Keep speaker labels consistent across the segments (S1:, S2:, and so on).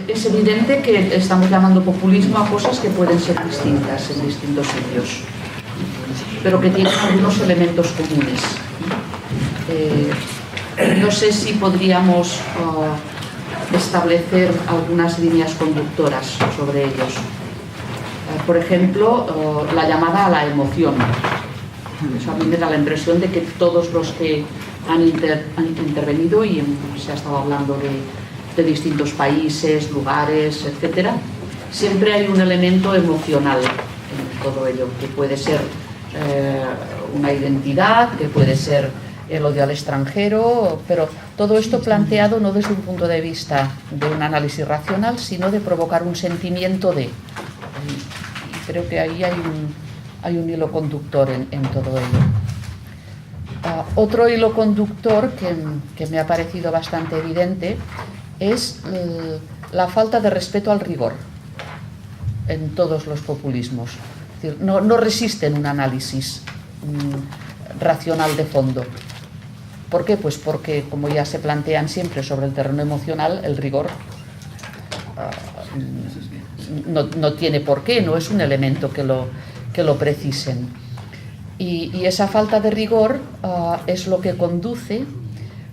S1: Es evidente que estamos llamando populismo a cosas que pueden ser distintas en distintos sitios, pero que tienen algunos elementos comunes. No sé si podríamos establecer algunas líneas conductoras sobre ellos. Por ejemplo, la llamada a la emoción. Eso a mí me da la impresión de que todos los que han intervenido, y se ha estado hablando de distintos países, lugares, etcétera, siempre hay un elemento emocional en todo ello, que puede ser una identidad, que puede ser el odio al extranjero, pero todo esto planteado no desde un punto de vista de un análisis racional, sino de provocar un sentimiento de. Y creo que ahí hay un hilo conductor en todo ello. Otro hilo conductor que me ha parecido bastante evidente es la falta de respeto al rigor en todos los populismos. Es decir, no resisten un análisis racional de fondo. ¿Por qué? Pues porque, como ya se plantean siempre sobre el terreno emocional, el rigor no tiene por qué, no es un elemento que lo precisen. Y esa falta de rigor es lo que conduce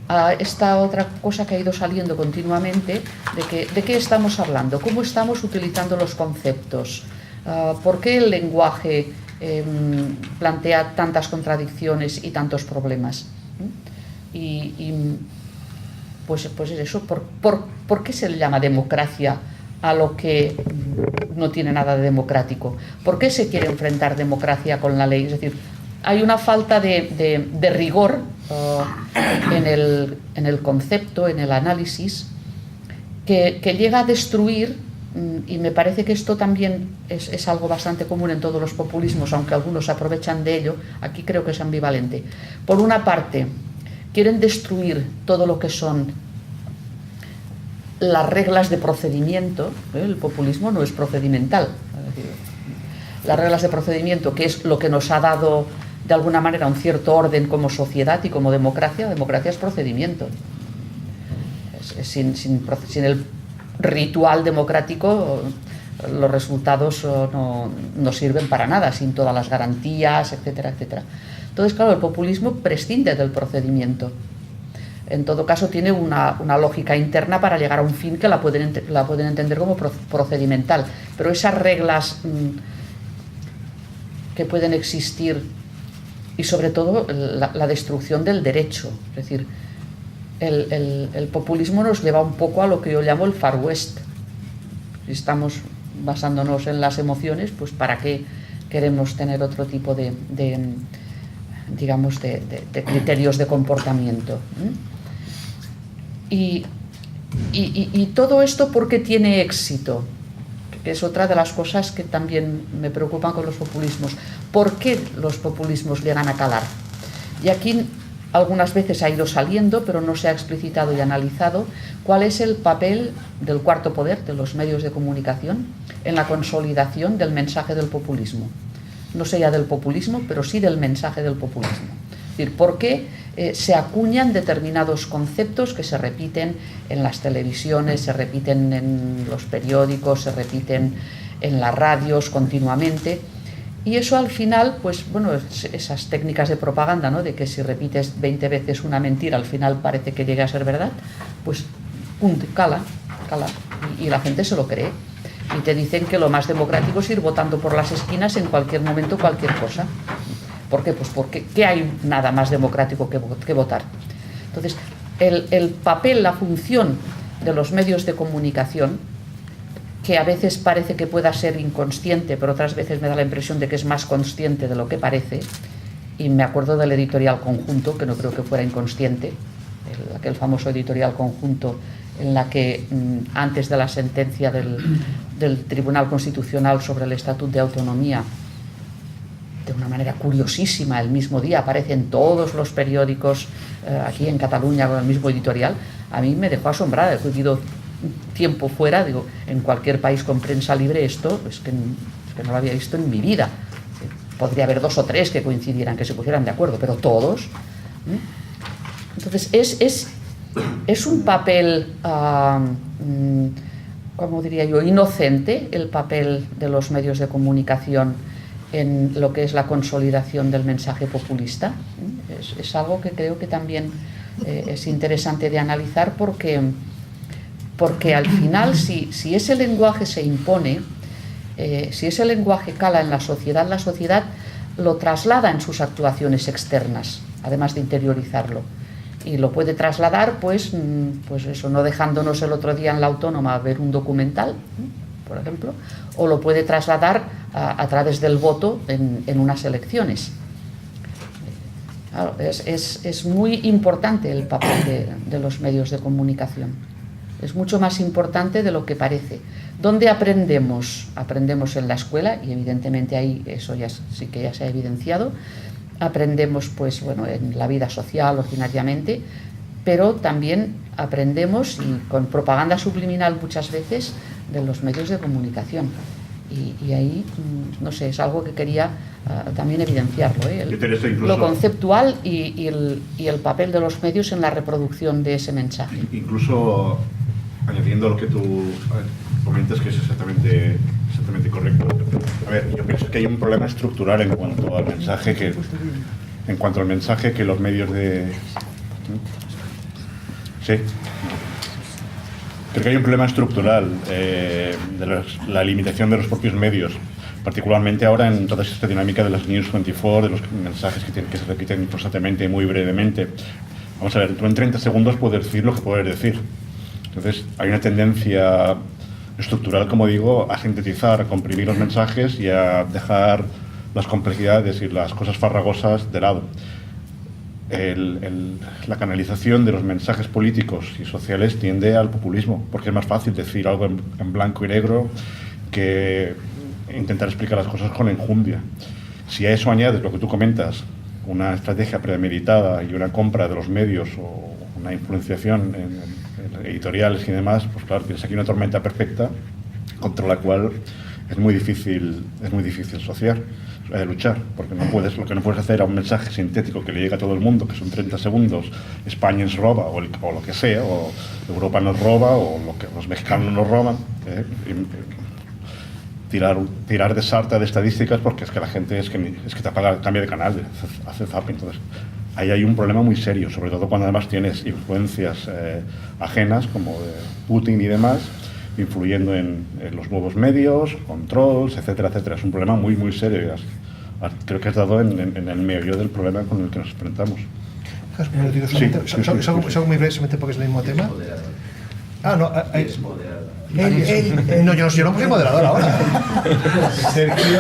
S1: a esta otra cosa que ha ido saliendo continuamente, de qué estamos hablando, cómo estamos utilizando los conceptos, por qué el lenguaje plantea tantas contradicciones y tantos problemas. Pues es eso, ¿por qué se le llama democracia a lo que no tiene nada de democrático? ¿Por qué se quiere enfrentar democracia con la ley? Es decir, hay una falta de rigor en el concepto, en el análisis, que llega a destruir, y me parece que esto también es algo bastante común en todos los populismos, aunque algunos se aprovechan de ello. Aquí creo que es ambivalente. Por una parte, quieren destruir todo lo que son las reglas de procedimiento. El populismo no es procedimental. Las reglas de procedimiento, que es lo que nos ha dado de alguna manera un cierto orden como sociedad y como democracia. Democracia es procedimiento. Sin el ritual democrático los resultados no sirven para nada, sin todas las garantías, etcétera, etcétera. Entonces, claro, el populismo prescinde del procedimiento. En todo caso, tiene una lógica interna para llegar a un fin que la pueden entender como procedimental. Pero esas reglas que pueden existir, y sobre todo la destrucción del derecho, es decir, el populismo nos lleva un poco a lo que yo llamo el Far West. Si estamos basándonos en las emociones, pues ¿para qué queremos tener otro tipo de criterios de comportamiento? Y todo esto, ¿por qué tiene éxito? Que es otra de las cosas que también me preocupan con los populismos. ¿Por qué los populismos llegan a calar? Y aquí algunas veces ha ido saliendo, pero no se ha explicitado y analizado cuál es el papel del cuarto poder, de los medios de comunicación, en la consolidación del mensaje del populismo. No sé ya del populismo, pero sí del mensaje del populismo. Es decir, ¿por qué se acuñan determinados conceptos que se repiten en las televisiones, se repiten en los periódicos, se repiten en las radios continuamente? Y eso al final, pues bueno, esas técnicas de propaganda, ¿no?, de que si repites 20 veces una mentira, al final parece que llegue a ser verdad, pues cala, y la gente se lo cree. Y te dicen que lo más democrático es ir votando por las esquinas en cualquier momento, cualquier cosa. ¿Por qué? Pues porque ¿qué hay nada más democrático que votar? Entonces, el papel, la función de los medios de comunicación, que a veces parece que pueda ser inconsciente, pero otras veces me da la impresión de que es más consciente de lo que parece, y me acuerdo del editorial conjunto, que no creo que fuera inconsciente, aquel famoso editorial conjunto en la que antes de la sentencia del Tribunal Constitucional sobre el Estatuto de Autonomía, de una manera curiosísima, el mismo día aparece en todos los periódicos aquí en Cataluña con el mismo editorial. A mí me dejó asombrada. He vivido tiempo fuera, digo, en cualquier país con prensa libre esto es que no lo había visto en mi vida. Podría haber 2 o 3 que coincidieran, que se pusieran de acuerdo, pero todos. Entonces es un papel como diría yo, inocente el papel de los medios de comunicación en lo que es la consolidación del mensaje populista. Es algo que creo que también es interesante de analizar porque al final, si ese lenguaje se impone, si ese lenguaje cala en la sociedad lo traslada en sus actuaciones externas, además de interiorizarlo. Y lo puede trasladar, pues eso, no dejándonos el otro día en la Autónoma a ver un documental, por ejemplo, o lo puede trasladar a través del voto en unas elecciones. Claro, es muy importante el papel de los medios de comunicación. Es mucho más importante de lo que parece. ¿Dónde aprendemos? Aprendemos en la escuela, y evidentemente ahí eso ya sí que ya se ha evidenciado. Aprendemos, pues bueno, en la vida social ordinariamente, pero también aprendemos, y con propaganda subliminal muchas veces, de los medios de comunicación. Y ahí, no sé, es algo que quería también evidenciarlo, lo conceptual y el papel de los medios en la reproducción de ese mensaje.
S2: Incluso añadiendo lo que tú comentas, que es exactamente correcto. A ver, yo pienso que hay un problema estructural en cuanto al mensaje que los medios de... Sí. Creo que hay un problema estructural de la limitación de los propios medios, particularmente ahora en toda esta dinámica de las News 24, de los mensajes que se repiten constantemente y muy brevemente. Vamos a ver, tú en 30 segundos puedes decir lo que puedes decir. Entonces, hay una tendencia estructural, como digo, a sintetizar, a comprimir los mensajes y a dejar las complejidades y las cosas farragosas de lado. La canalización de los mensajes políticos y sociales tiende al populismo, porque es más fácil decir algo en blanco y negro que intentar explicar las cosas con enjundia. Si a eso añades lo que tú comentas, una estrategia premeditada y una compra de los medios o una influenciación en editoriales y demás, pues claro, tienes aquí una tormenta perfecta contra la cual es muy difícil luchar, porque lo que no puedes hacer a un mensaje sintético que le llega a todo el mundo, que son 30 segundos, España nos roba, o lo que sea, o Europa nos roba, o lo que los mexicanos nos roban, tirar de sarta de estadísticas, porque es que la gente es que te apaga, cambia de canal, hace zapping. Entonces ahí hay un problema muy serio, sobre todo cuando además tienes influencias ajenas, como de Putin y demás, influyendo en los nuevos medios, controls, etcétera, etcétera. Es un problema muy, muy serio. Creo que has dado en el meollo del problema con el que nos enfrentamos.
S3: Salgo muy brevemente porque es el mismo tema. No, no, yo no soy moderador ahora.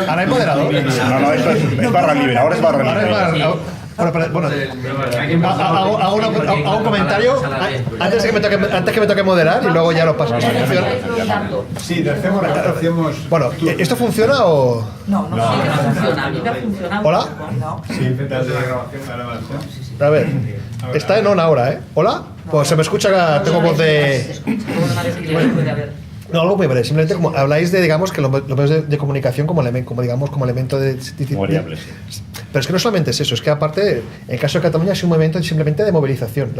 S3: Ahora es moderador.
S2: No, esto es barra libre, ahora es barra libre.
S3: Bueno, hago un comentario antes que me toque moderar y luego ya lo paso.
S4: Sí, hacemos...
S3: Bueno, ¿esto funciona o...?
S1: No funciona. A mí me ha funcionado.
S3: ¿Hola?
S4: Sí,
S3: A ver, está en on ahora, ¿eh? ¿Hola? Pues se me escucha, tengo voz de... No, algo muy breve. Simplemente como habláis de, digamos, que los medios de comunicación como elemento de...
S2: Variables.
S3: Pero es que no solamente es eso, es que aparte, en el caso de Cataluña es un movimiento simplemente de movilización.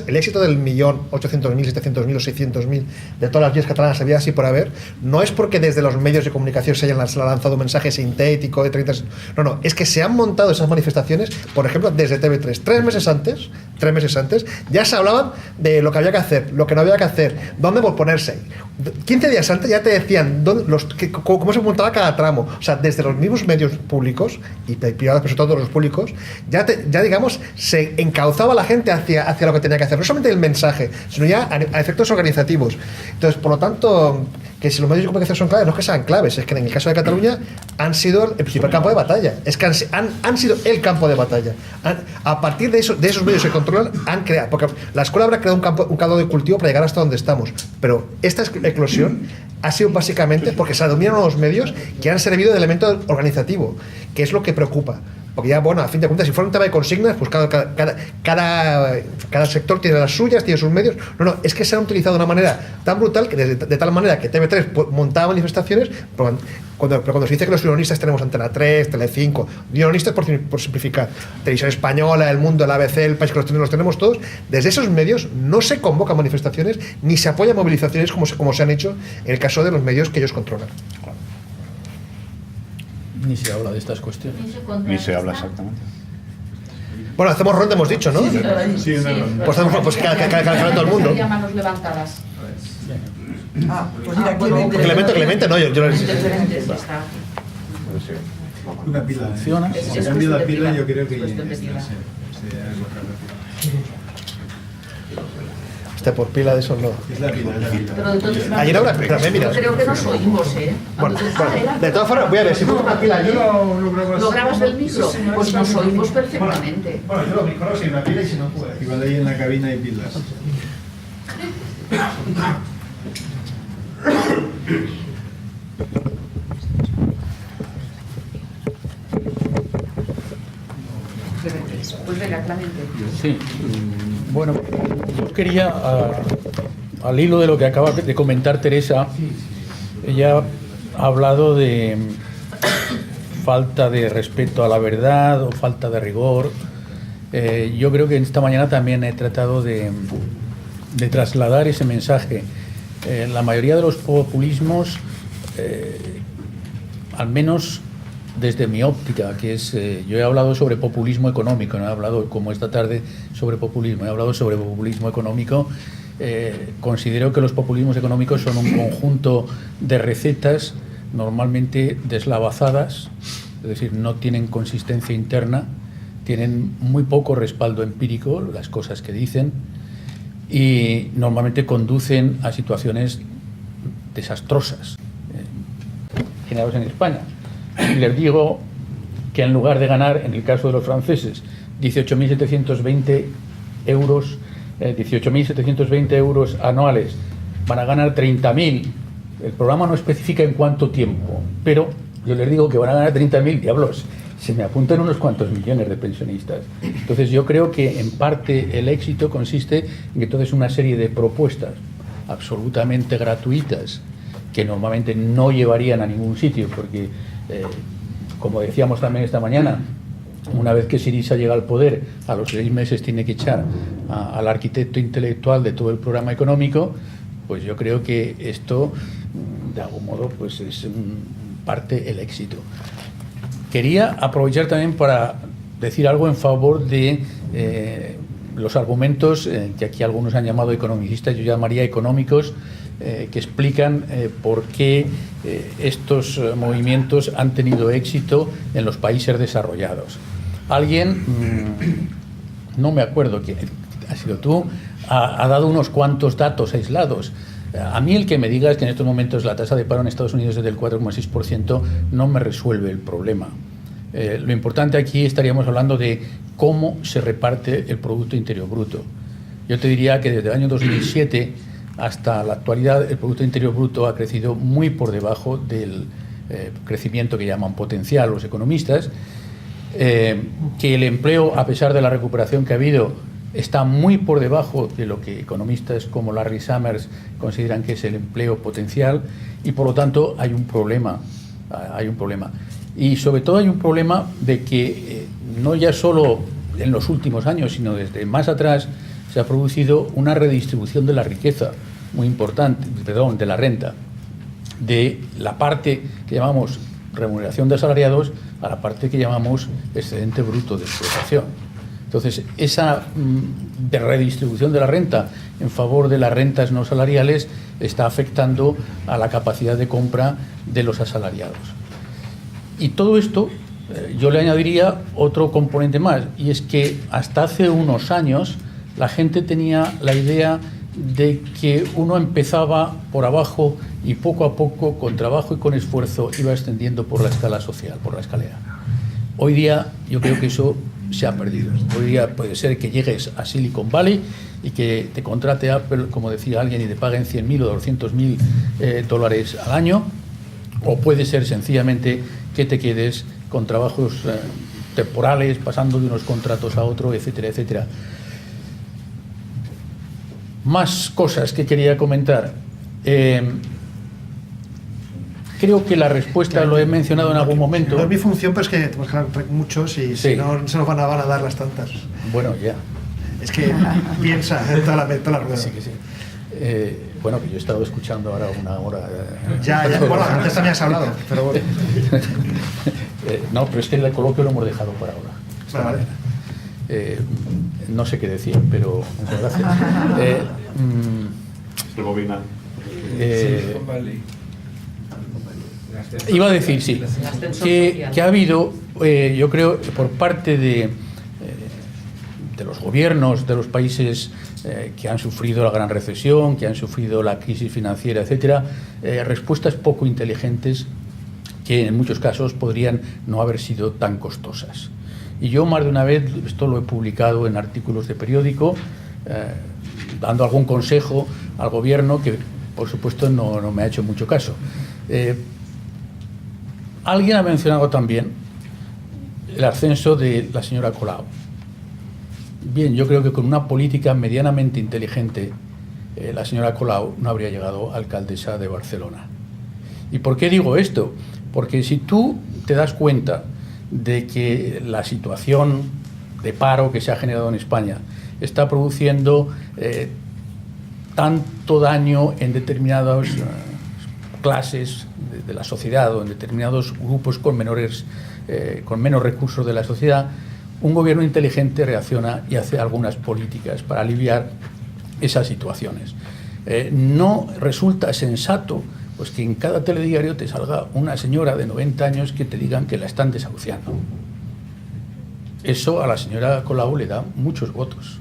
S3: El éxito del 1.800.000, 700.000 o 600.000 de todas las vías catalanas habidas así por haber, no es porque desde los medios de comunicación se hayan lanzado un mensaje sintético de 30... No, es que se han montado esas manifestaciones, por ejemplo, desde TV3. 3 meses antes, ya se hablaban de lo que había que hacer, lo que no había que hacer, dónde ponerse. 15 días antes ya te decían cómo se montaba cada tramo. O sea, desde los mismos medios públicos y privados, pero sobre todo los públicos, ya digamos, se encauzaba la gente hacia lo que tenía que hacer. No solamente el mensaje, sino ya a efectos organizativos. Entonces, por lo tanto, que si los medios de comunicación son claves, no es que sean claves, es que en el caso de Cataluña han sido el principal campo de batalla. Es que han sido el campo de batalla. A partir de esos medios que controlan, han creado, porque la escuela habrá creado un caldo de cultivo para llegar hasta donde estamos. Pero esta eclosión ha sido básicamente porque se dominan los medios que han servido de elemento organizativo, que es lo que preocupa. Porque ya, bueno, a fin de cuentas, si fuera un tema de consignas, pues cada sector tiene las suyas, tiene sus medios. No, es que se han utilizado de una manera tan brutal, que de tal manera que TV3 montaba manifestaciones, pero cuando se dice que los unionistas tenemos Antena 3, Telecinco, unionistas por simplificar, Televisión Española, El Mundo, el ABC, El País, que los tenemos todos, desde esos medios no se convocan manifestaciones ni se apoyan movilizaciones como se han hecho en el caso de los medios que ellos controlan.
S5: Ni se habla de estas cuestiones.
S2: Ni se habla exactamente.
S3: Bueno, hacemos ronda, hemos dicho, ¿no?
S4: Sí, una ronda.
S3: Pues cada todo el mundo.
S1: Ya manos levantadas.
S6: Pues mira,
S3: Clemente, no, yo
S1: Diferentes, ya está.
S4: Una pila.
S5: ¿Funciona?
S4: Si
S1: Es
S4: cambia la
S1: cuestión de
S4: pila,
S1: pila.
S4: yo creo que
S1: Es cuestión de
S4: ya
S1: pila.
S4: está, se agota rápido.
S3: por pila de eso no.
S4: Es la pila, es la pila.
S1: Pero entonces,
S3: Ayer ahora, espérame, mira.
S1: yo creo que nos oímos, ¿eh?
S3: Bueno,
S1: Era-
S3: de todas formas, voy a ver si pongo una pila allí.
S1: ¿Lo grabas del micro? Pues nos oímos perfectamente.
S3: Bueno, yo lo micro, si una pila y si no, pues.
S4: Igual ahí en la cabina hay pilas.
S1: Pues venga, Clemente.
S5: Sí. Bueno, yo quería, al hilo de lo que acaba de comentar Teresa, ella ha hablado de falta de respeto a la verdad o falta de rigor. Yo creo que esta mañana también he tratado de trasladar ese mensaje. La mayoría de los populismos, al menos desde mi óptica, que es, yo he hablado sobre populismo económico, no he hablado como esta tarde sobre populismo, he hablado sobre populismo económico. Considero que los populismos económicos son un conjunto de recetas normalmente deslavazadas, es decir, no tienen consistencia interna, tienen muy poco respaldo empírico, las cosas que dicen, y normalmente conducen a situaciones desastrosas, generadas en España. Y les digo que en lugar de ganar, en el caso de los franceses, 18.720 euros, 18.720 euros anuales, van a ganar 30.000. El programa no especifica en cuánto tiempo, pero yo les digo que van a ganar 30.000, diablos, se me apuntan unos cuantos millones de pensionistas. Entonces yo creo que en parte el éxito consiste en que entonces una serie de propuestas absolutamente gratuitas, que normalmente no llevarían a ningún sitio, porque como decíamos también esta mañana, una vez que Syriza llega al poder, a los 6 meses tiene que echar al arquitecto intelectual de todo el programa económico. Pues yo creo que esto, de algún modo, pues es parte el éxito. Quería aprovechar también para decir algo en favor de los argumentos que aquí algunos han llamado economicistas, yo llamaría económicos, que explican por qué estos movimientos han tenido éxito en los países desarrollados. Alguien, no me acuerdo quién ha sido tú, ha dado unos cuantos datos aislados. A mí el que me digas que en estos momentos la tasa de paro en Estados Unidos es del 4,6% no me resuelve el problema. Lo importante aquí estaríamos hablando de cómo se reparte el Producto Interior Bruto. Yo te diría que desde el año 2007 hasta la actualidad el Producto Interior Bruto ha crecido muy por debajo del crecimiento que llaman potencial los economistas, que el empleo, a pesar de la recuperación que ha habido, está muy por debajo de lo que economistas como Larry Summers consideran que es el empleo potencial, y por lo tanto hay un problema. Y sobre todo hay un problema de que no ya solo en los últimos años, sino desde más atrás se ha producido una redistribución de la riqueza muy importante, de la renta, de la parte que llamamos remuneración de asalariados a la parte que llamamos excedente bruto de explotación. Entonces, esa de redistribución de la renta en favor de las rentas no salariales está afectando a la capacidad de compra de los asalariados. Y todo esto, yo le añadiría otro componente más, y es que hasta hace unos años la gente tenía la idea de que uno empezaba por abajo y poco a poco, con trabajo y con esfuerzo, iba ascendiendo por la escala social, por la escalera. Hoy día yo creo que eso se ha perdido. Hoy día puede ser que llegues a Silicon Valley y que te contrate Apple, como decía alguien, y te paguen 100.000 o 200.000 dólares al año, o puede ser sencillamente que te quedes con trabajos temporales, pasando de unos contratos a otros, etcétera, etcétera. Más cosas que quería comentar. Creo que la respuesta lo he mencionado en algún momento.
S3: No es mi función, pero es que muchos y
S5: Sí.
S3: si no se nos van a dar las tantas.
S5: Bueno, ya.
S3: Es que piensa en toda la rueda.
S5: Sí, que sí. Bueno, que yo he estado escuchando ahora una hora.
S3: Ya, bueno, antes también has hablado, pero bueno.
S5: No, pero es que el coloquio lo hemos dejado por ahora. esta
S3: Vale.
S5: mañana. No sé qué decir, pero muchas gracias.
S2: Rebobina.
S5: Iba a decir, sí, que ha habido, yo creo, por parte de los gobiernos de los países que han sufrido la gran recesión, que han sufrido la crisis financiera, etcétera, respuestas poco inteligentes que en muchos casos podrían no haber sido tan costosas. Y yo más de una vez, esto lo he publicado en artículos de periódico, dando algún consejo al gobierno que, por supuesto, no me ha hecho mucho caso. Alguien ha mencionado también el ascenso de la señora Colau. Bien, yo creo que con una política medianamente inteligente, la señora Colau no habría llegado alcaldesa de Barcelona. ¿Y por qué digo esto? Porque si tú te das cuenta de que la situación de paro que se ha generado en España está produciendo tanto daño en determinadas clases de la sociedad o en determinados grupos con menos recursos de la sociedad, un gobierno inteligente reacciona y hace algunas políticas para aliviar esas situaciones. No resulta sensato pues que en cada telediario te salga una señora de 90 años que te digan que la están desahuciando. Eso a la señora Colau le da muchos votos.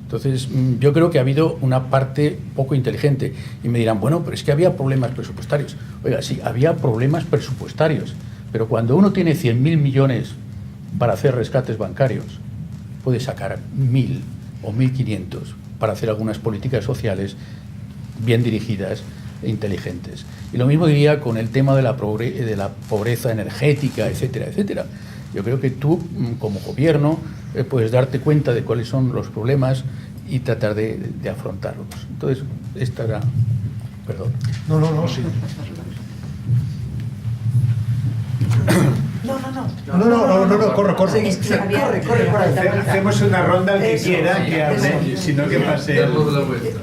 S5: Entonces, yo creo que ha habido una parte poco inteligente. Y me dirán, bueno, pero es que había problemas presupuestarios. Oiga, sí, había problemas presupuestarios. Pero cuando uno tiene 100.000 millones para hacer rescates bancarios, puede sacar 1.000 o 1.500 para hacer algunas políticas sociales bien dirigidas e inteligentes. Y lo mismo diría con el tema de la pobreza energética, etcétera, etcétera. Yo creo que tú, como gobierno, puedes darte cuenta de cuáles son los problemas y tratar de afrontarlos. Entonces, esta era... Perdón.
S3: No, sí. No, corre.
S6: Sí, corre por ahí.
S4: Hacemos una ronda al que
S6: Eso,
S4: quiera que hable, sino que pase.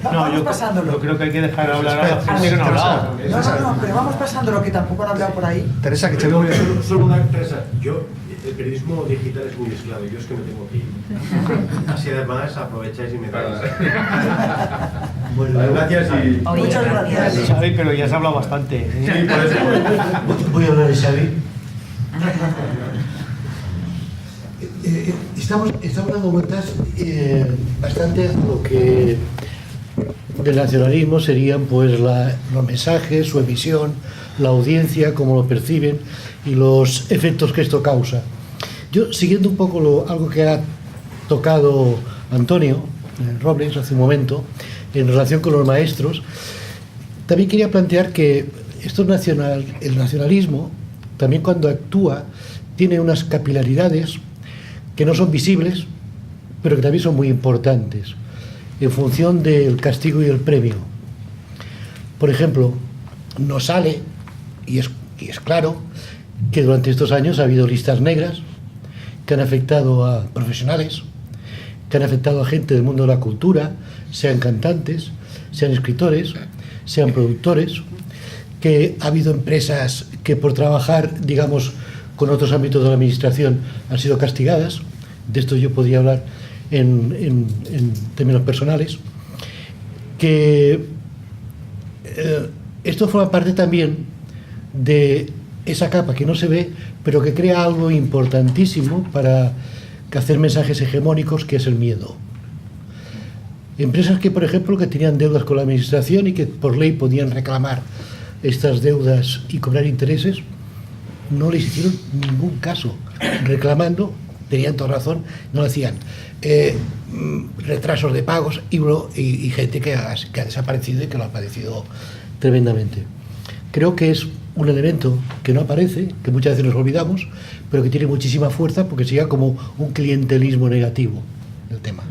S6: Vamos pasándolo.
S4: Yo creo que hay que dejar hablar a la
S3: Espera,
S4: gente que no ha
S3: Teresa.
S4: hablado.
S6: No, pero vamos pasándolo, que tampoco han hablado por ahí.
S3: Teresa, que
S7: Solo una empresa. El periodismo digital es muy mezclado. Yo es que me tengo que ir. Así además aprovecháis y me dais. Bueno, gracias y...
S6: Muchas gracias.
S4: Xavi, pero ya has hablado bastante.
S7: Sí, por eso voy a hablar de Xavi. Estamos dando vueltas bastante a lo que del nacionalismo serían pues los mensajes, su emisión, la audiencia, cómo lo perciben y los efectos que esto causa. Yo, siguiendo un poco algo que ha tocado Antonio Robles hace un momento, en relación con los maestros, también quería plantear que el nacionalismo, también cuando actúa, tiene unas capilaridades que no son visibles, pero que también son muy importantes, en función del castigo y el premio. Por ejemplo, nos sale, y es claro, que durante estos años ha habido listas negras que han afectado a profesionales, que han afectado a gente del mundo de la cultura, sean cantantes, sean escritores, sean productores, que ha habido empresas que por trabajar, digamos, con otros ámbitos de la administración han sido castigadas. De esto yo podría hablar en términos personales. Que esto forma parte también de esa capa que no se ve, pero que crea algo importantísimo para hacer mensajes hegemónicos, que es el miedo. Empresas que, por ejemplo, que tenían deudas con la administración y que por ley podían reclamar estas deudas y cobrar intereses, no les hicieron ningún caso. Reclamando, tenían toda razón, no lo hacían. Retrasos de pagos y gente que ha desaparecido y que lo ha padecido tremendamente. Creo que es un elemento que no aparece, que muchas veces nos olvidamos, pero que tiene muchísima fuerza porque sería como un clientelismo negativo el tema.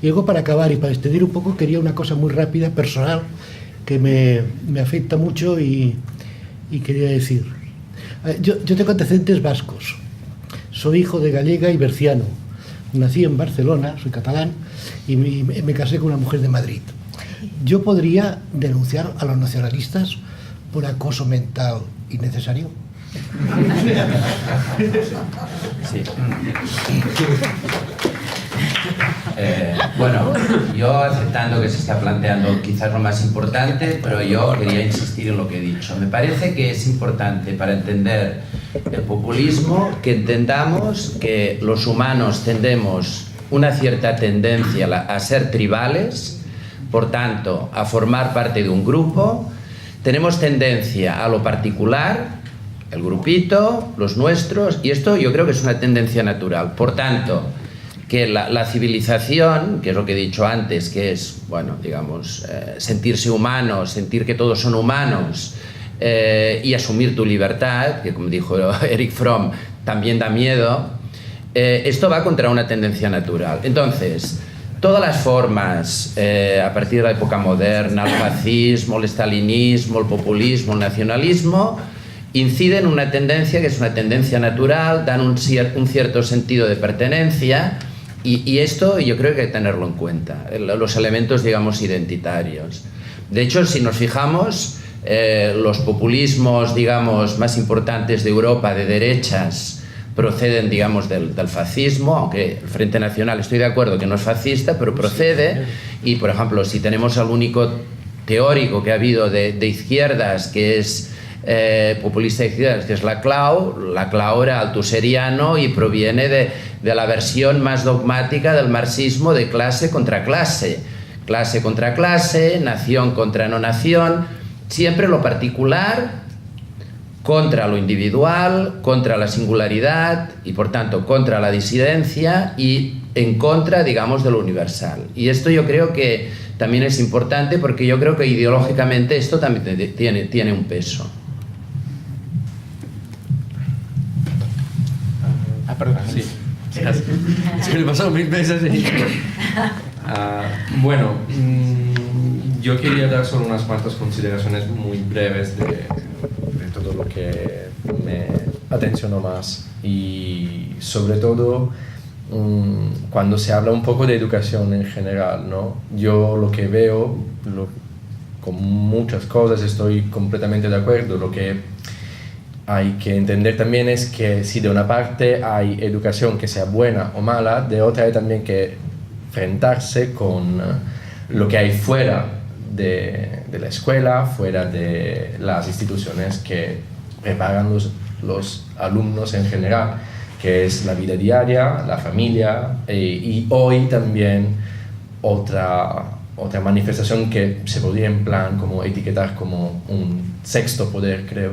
S7: Y luego, para acabar y para extender un poco, quería una cosa muy rápida, personal, que me afecta mucho y quería decir. Yo tengo antecedentes vascos. Soy hijo de gallega y berciano. Nací en Barcelona, soy catalán, y me casé con una mujer de Madrid. Yo podría denunciar a los nacionalistas por acoso mental innecesario.
S8: Sí. Bueno, yo aceptando que se está planteando quizás lo más importante, pero yo quería insistir en lo que he dicho. Me parece que es importante para entender el populismo que entendamos que los humanos tendemos una cierta tendencia a ser tribales, por tanto, a formar parte de un grupo. Tenemos tendencia a lo particular, el grupito, los nuestros, y esto yo creo que es una tendencia natural. Por tanto, que la civilización, que es lo que he dicho antes, que es, bueno, digamos, sentirse humano, sentir que todos son humanos y asumir tu libertad, que como dijo Erich Fromm, también da miedo, esto va contra una tendencia natural. Entonces, todas las formas, a partir de la época moderna, el fascismo, el estalinismo, el populismo, el nacionalismo, inciden en una tendencia que es una tendencia natural, dan un cierto sentido de pertenencia, y esto yo creo que hay que tenerlo en cuenta, los elementos, digamos, identitarios. De hecho, si nos fijamos, los populismos, digamos, más importantes de Europa, de derechas, proceden, digamos, del fascismo, aunque el Frente Nacional, estoy de acuerdo que no es fascista, pero procede. Y, por ejemplo, si tenemos al único teórico que ha habido de izquierdas, que es populista de izquierdas, que es Laclau era altuseriano y proviene de la versión más dogmática del marxismo de clase contra clase, nación contra no nación, siempre lo particular contra lo individual, contra la singularidad y por tanto contra la disidencia y en contra, digamos, de lo universal. Y esto yo creo que también es importante porque yo creo que ideológicamente esto también tiene un peso.
S9: Perdón. Sí. Es que me he pasado 1000 veces. Bueno, yo quería dar solo unas cuantas consideraciones muy breves de todo lo que me atencionó más. Y sobre todo, cuando se habla un poco de educación en general, ¿no? Yo lo que veo, con muchas cosas estoy completamente de acuerdo. Lo que hay que entender también es que si de una parte hay educación que sea buena o mala, de otra hay también que enfrentarse con lo que hay fuera de la escuela, fuera de las instituciones que preparan los alumnos en general, que es la vida diaria, la familia, y hoy también otra manifestación que se podría en plan como etiquetar como un sexto poder, creo,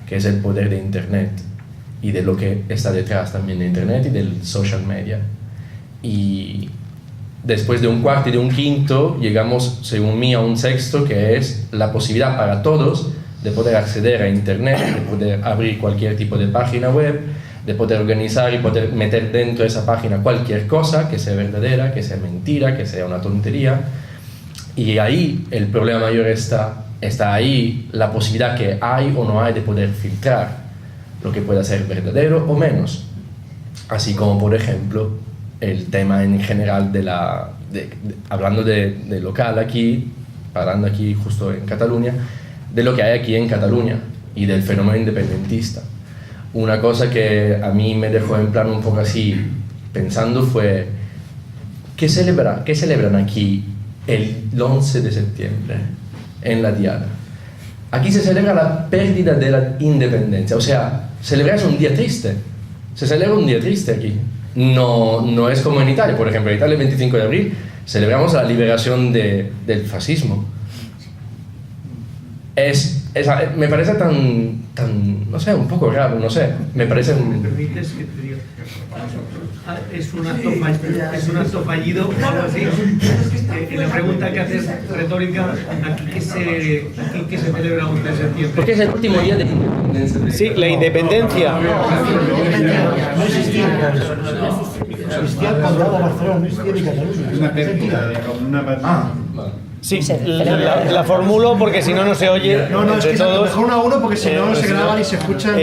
S9: que es el poder de Internet y de lo que está detrás también de Internet y del social media. Y después de un cuarto y de un quinto, llegamos, según mí, a un sexto, que es la posibilidad para todos de poder acceder a Internet, de poder abrir cualquier tipo de página web, de poder organizar y poder meter dentro de esa página cualquier cosa, que sea verdadera, que sea mentira, que sea una tontería. Y ahí el problema mayor está ahí la posibilidad que hay o no hay de poder filtrar lo que pueda ser verdadero o menos. Así como, por ejemplo, el tema en general hablando de local aquí, parando aquí justo en Cataluña, de lo que hay aquí en Cataluña y del fenómeno independentista. Una cosa que a mí me dejó en plan un poco así pensando fue ¿qué celebran aquí el 11 de septiembre en la Diada? Aquí se celebra la pérdida de la independencia, o sea, celebras un día triste, se celebra un día triste aquí. No es como en Italia, por ejemplo, en Italia el 25 de abril celebramos la liberación del fascismo. Es me parece tan, no sé, un poco raro, no sé. Me parece...
S4: ¿Me permites que te diga? Es un acto fallido, o algo así. En la pregunta que haces retórica, ¿aquí qué se celebra el 11 de septiembre?
S9: Porque es el último día de independencia.
S4: Sí, la independencia.
S7: No existía. Existía el condado de Barcelona, no existía ni Cataluña.
S4: Sí, la formulo porque si no, no se oye.
S3: No, es que
S4: todos.
S3: mejor uno a uno porque si no se graban y se escuchan.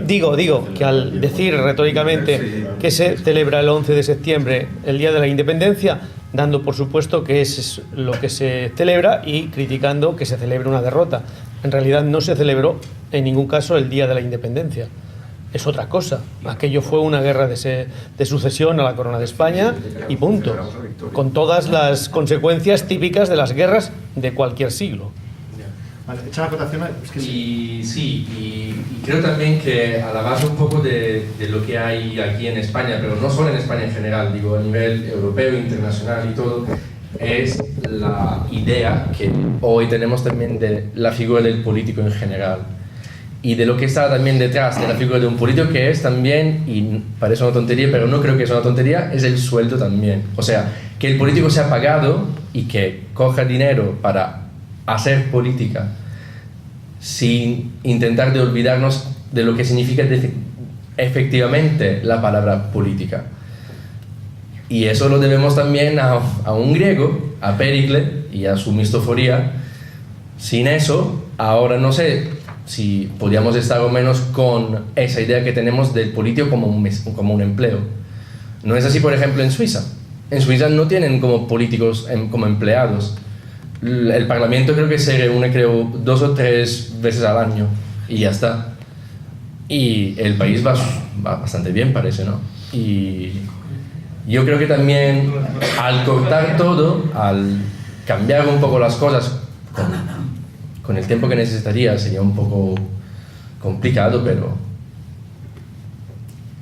S4: Digo que al decir retóricamente que se celebra el 11 de septiembre, el Día de la Independencia, dando por supuesto que es lo que se celebra y criticando que se celebre una derrota. En realidad no se celebró en ningún caso el Día de la Independencia. Es otra cosa. Aquello fue una guerra de sucesión a la corona de España y punto. Con todas las consecuencias típicas de las guerras de cualquier siglo.
S3: Vale, echa la acotación. Es que
S9: Y sí, y creo también que a la base un poco de lo que hay aquí en España, pero no solo en España en general, digo a nivel europeo, internacional y todo, es la idea que hoy tenemos también de la figura del político en general. Y de lo que está también detrás de la figura de un político, que es también, y parece una tontería, pero no creo que sea una tontería, es el sueldo también. O sea, que el político sea pagado y que coja dinero para hacer política sin intentar de olvidarnos de lo que significa efectivamente la palabra política. Y eso lo debemos también a un griego, a Péricles y a su Mistoforía. Sin eso, ahora no sé si podríamos estar o menos con esa idea que tenemos del político como un empleo. No es así, por ejemplo, en Suiza. En Suiza no tienen como políticos como empleados. El Parlamento creo que se reúne 2 o 3 veces al año y ya está. Y el país va bastante bien, parece, ¿no? Y yo creo que también al cortar todo, al cambiar un poco las cosas con el tiempo que necesitaría, sería un poco complicado, pero...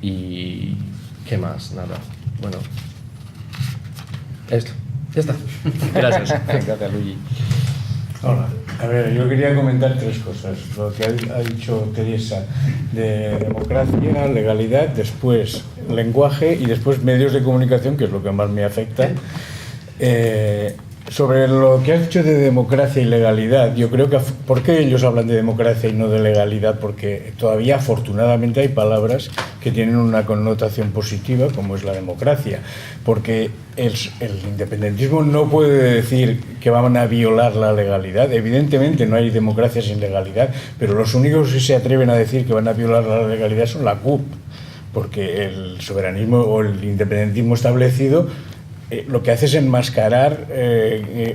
S9: ¿Y qué más? Nada. Bueno, esto. Ya está. Gracias.
S10: Gracias, Luigi. Hola. A ver, yo quería comentar 3 cosas. Lo que ha dicho Teresa de democracia, legalidad, después lenguaje y después medios de comunicación, que es lo que más me afecta. Sobre lo que has dicho de democracia y legalidad, yo creo que ¿por qué ellos hablan de democracia y no de legalidad? Porque todavía afortunadamente hay palabras que tienen una connotación positiva, como es la democracia, porque el independentismo no puede decir que van a violar la legalidad. Evidentemente no hay democracia sin legalidad, pero los únicos que se atreven a decir que van a violar la legalidad son la CUP, porque el soberanismo o el independentismo establecido lo que hace es enmascarar,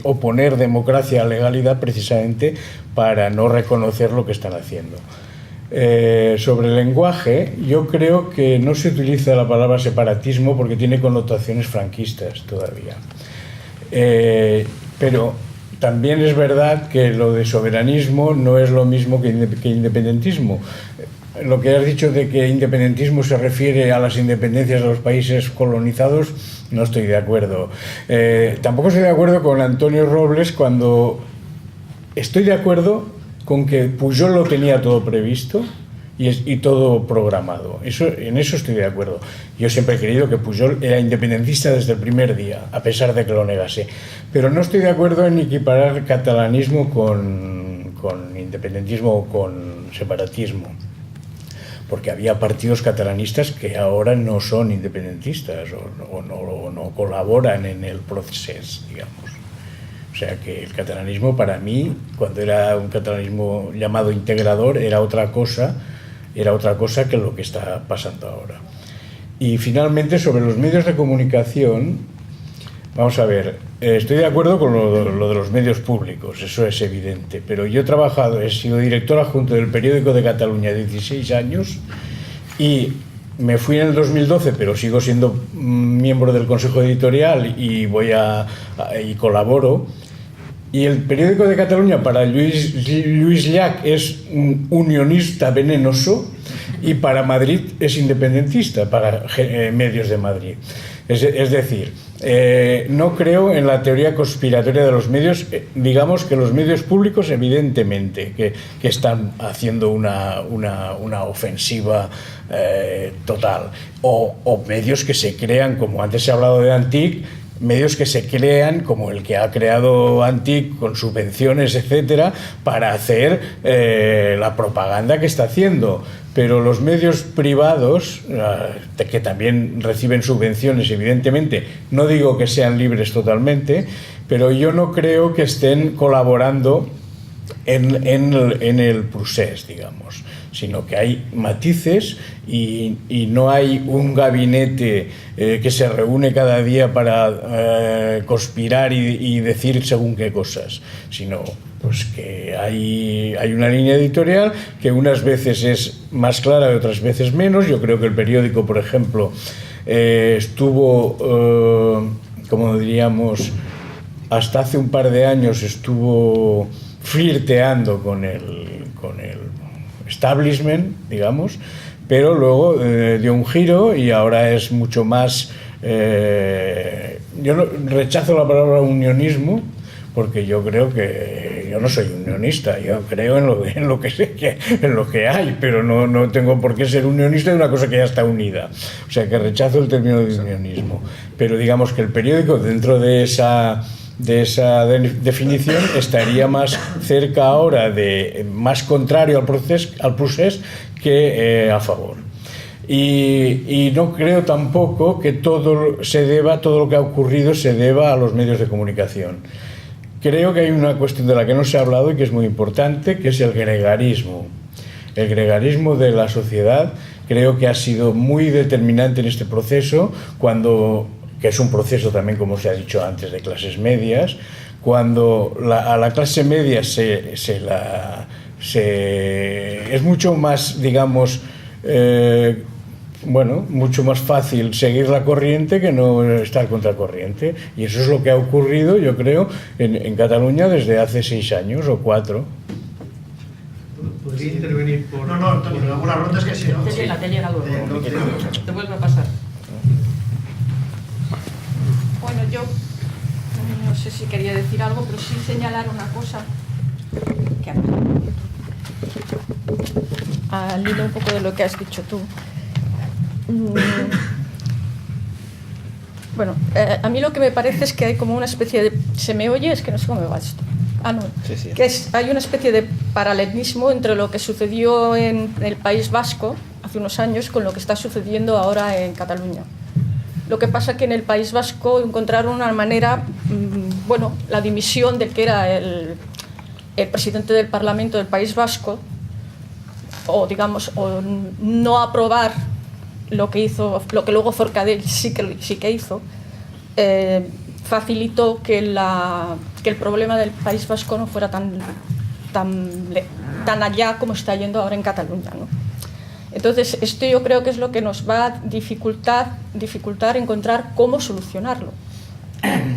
S10: oponer democracia a legalidad precisamente para no reconocer lo que están haciendo. Sobre el lenguaje, yo creo que no se utiliza la palabra separatismo porque tiene connotaciones franquistas todavía. Pero también es verdad que lo de soberanismo no es lo mismo que independentismo. Lo que has dicho de que independentismo se refiere a las independencias de los países colonizados, no estoy de acuerdo. Tampoco estoy de acuerdo con Antonio Robles cuando estoy de acuerdo con que Pujol lo tenía todo previsto y todo programado. En eso estoy de acuerdo. Yo siempre he creído que Pujol era independentista desde el primer día, a pesar de que lo negase. Pero no estoy de acuerdo en equiparar catalanismo con independentismo o con separatismo. Porque había partidos catalanistas que ahora no son independentistas o no colaboran en el proceso, digamos. O sea que el catalanismo para mí, cuando era un catalanismo llamado integrador, era otra cosa que lo que está pasando ahora. Y finalmente, sobre los medios de comunicación, vamos a ver, estoy de acuerdo con lo de los medios públicos, eso es evidente, pero yo he sido director adjunto del Periódico de Cataluña 16 años y me fui en el 2012, pero sigo siendo miembro del Consejo Editorial y y colaboro. Y el Periódico de Cataluña para Lluís Llach es un unionista venenoso y para Madrid es independentista, para medios de Madrid. Es decir, No creo en la teoría conspiratoria de los medios. Digamos que los medios públicos, evidentemente, que están haciendo una ofensiva total. O medios que se crean, como antes se ha hablado de Antic, medios que se crean, como el que ha creado Antic con subvenciones, etcétera, para hacer la propaganda que está haciendo. Pero los medios privados, que también reciben subvenciones, evidentemente, no digo que sean libres totalmente, pero yo no creo que estén colaborando en el procés, digamos, sino que hay matices y no hay un gabinete que se reúne cada día para conspirar y decir según qué cosas, sino pues que hay una línea editorial que unas veces es más clara y otras veces menos. Yo creo que el periódico, por ejemplo, estuvo, como diríamos, hasta hace un par de años estuvo flirteando con el establishment, digamos, pero luego dio un giro y ahora es mucho más... yo rechazo la palabra unionismo, porque yo creo que yo no soy unionista, yo creo en lo que hay, pero no tengo por qué ser unionista de una cosa que ya está unida. O sea, que rechazo el término de unionismo. Pero digamos que el periódico, dentro de esa definición, estaría más cerca ahora más contrario al procés que a favor. Y no creo tampoco que todo lo que ha ocurrido se deba a los medios de comunicación. Creo que hay una cuestión de la que no se ha hablado y que es muy importante, que es el gregarismo. El gregarismo de la sociedad creo que ha sido muy determinante en este proceso, que es un proceso también, como se ha dicho antes, de clases medias. Cuando a la clase media es mucho más, digamos, mucho más fácil seguir la corriente que no estar contracorriente. Y eso es lo que ha ocurrido, yo creo, en Cataluña desde hace 6 años o 4.
S3: ¿Podría intervenir por...? No, Antonio, algunas rondas que sí, ¿no?
S1: Te llega luego. Te vuelve a pasar.
S11: Bueno, yo no sé si quería decir algo, pero sí señalar una cosa que al hilo un poco de lo que has dicho tú. Bueno, a mí lo que me parece es que hay como una especie de... ¿Se me oye? Es que no sé cómo me va esto. Ah, no. Sí. Hay una especie de paralelismo entre lo que sucedió en el País Vasco hace unos años con lo que está sucediendo ahora en Cataluña. Lo que pasa que en el País Vasco encontraron una manera, la dimisión del que era el presidente del Parlamento del País Vasco, o no aprobar lo que luego Forcadell sí que hizo, facilitó que el problema del País Vasco no fuera tan allá como está yendo ahora en Cataluña, ¿no? Entonces, esto yo creo que es lo que nos va a dificultar encontrar cómo solucionarlo,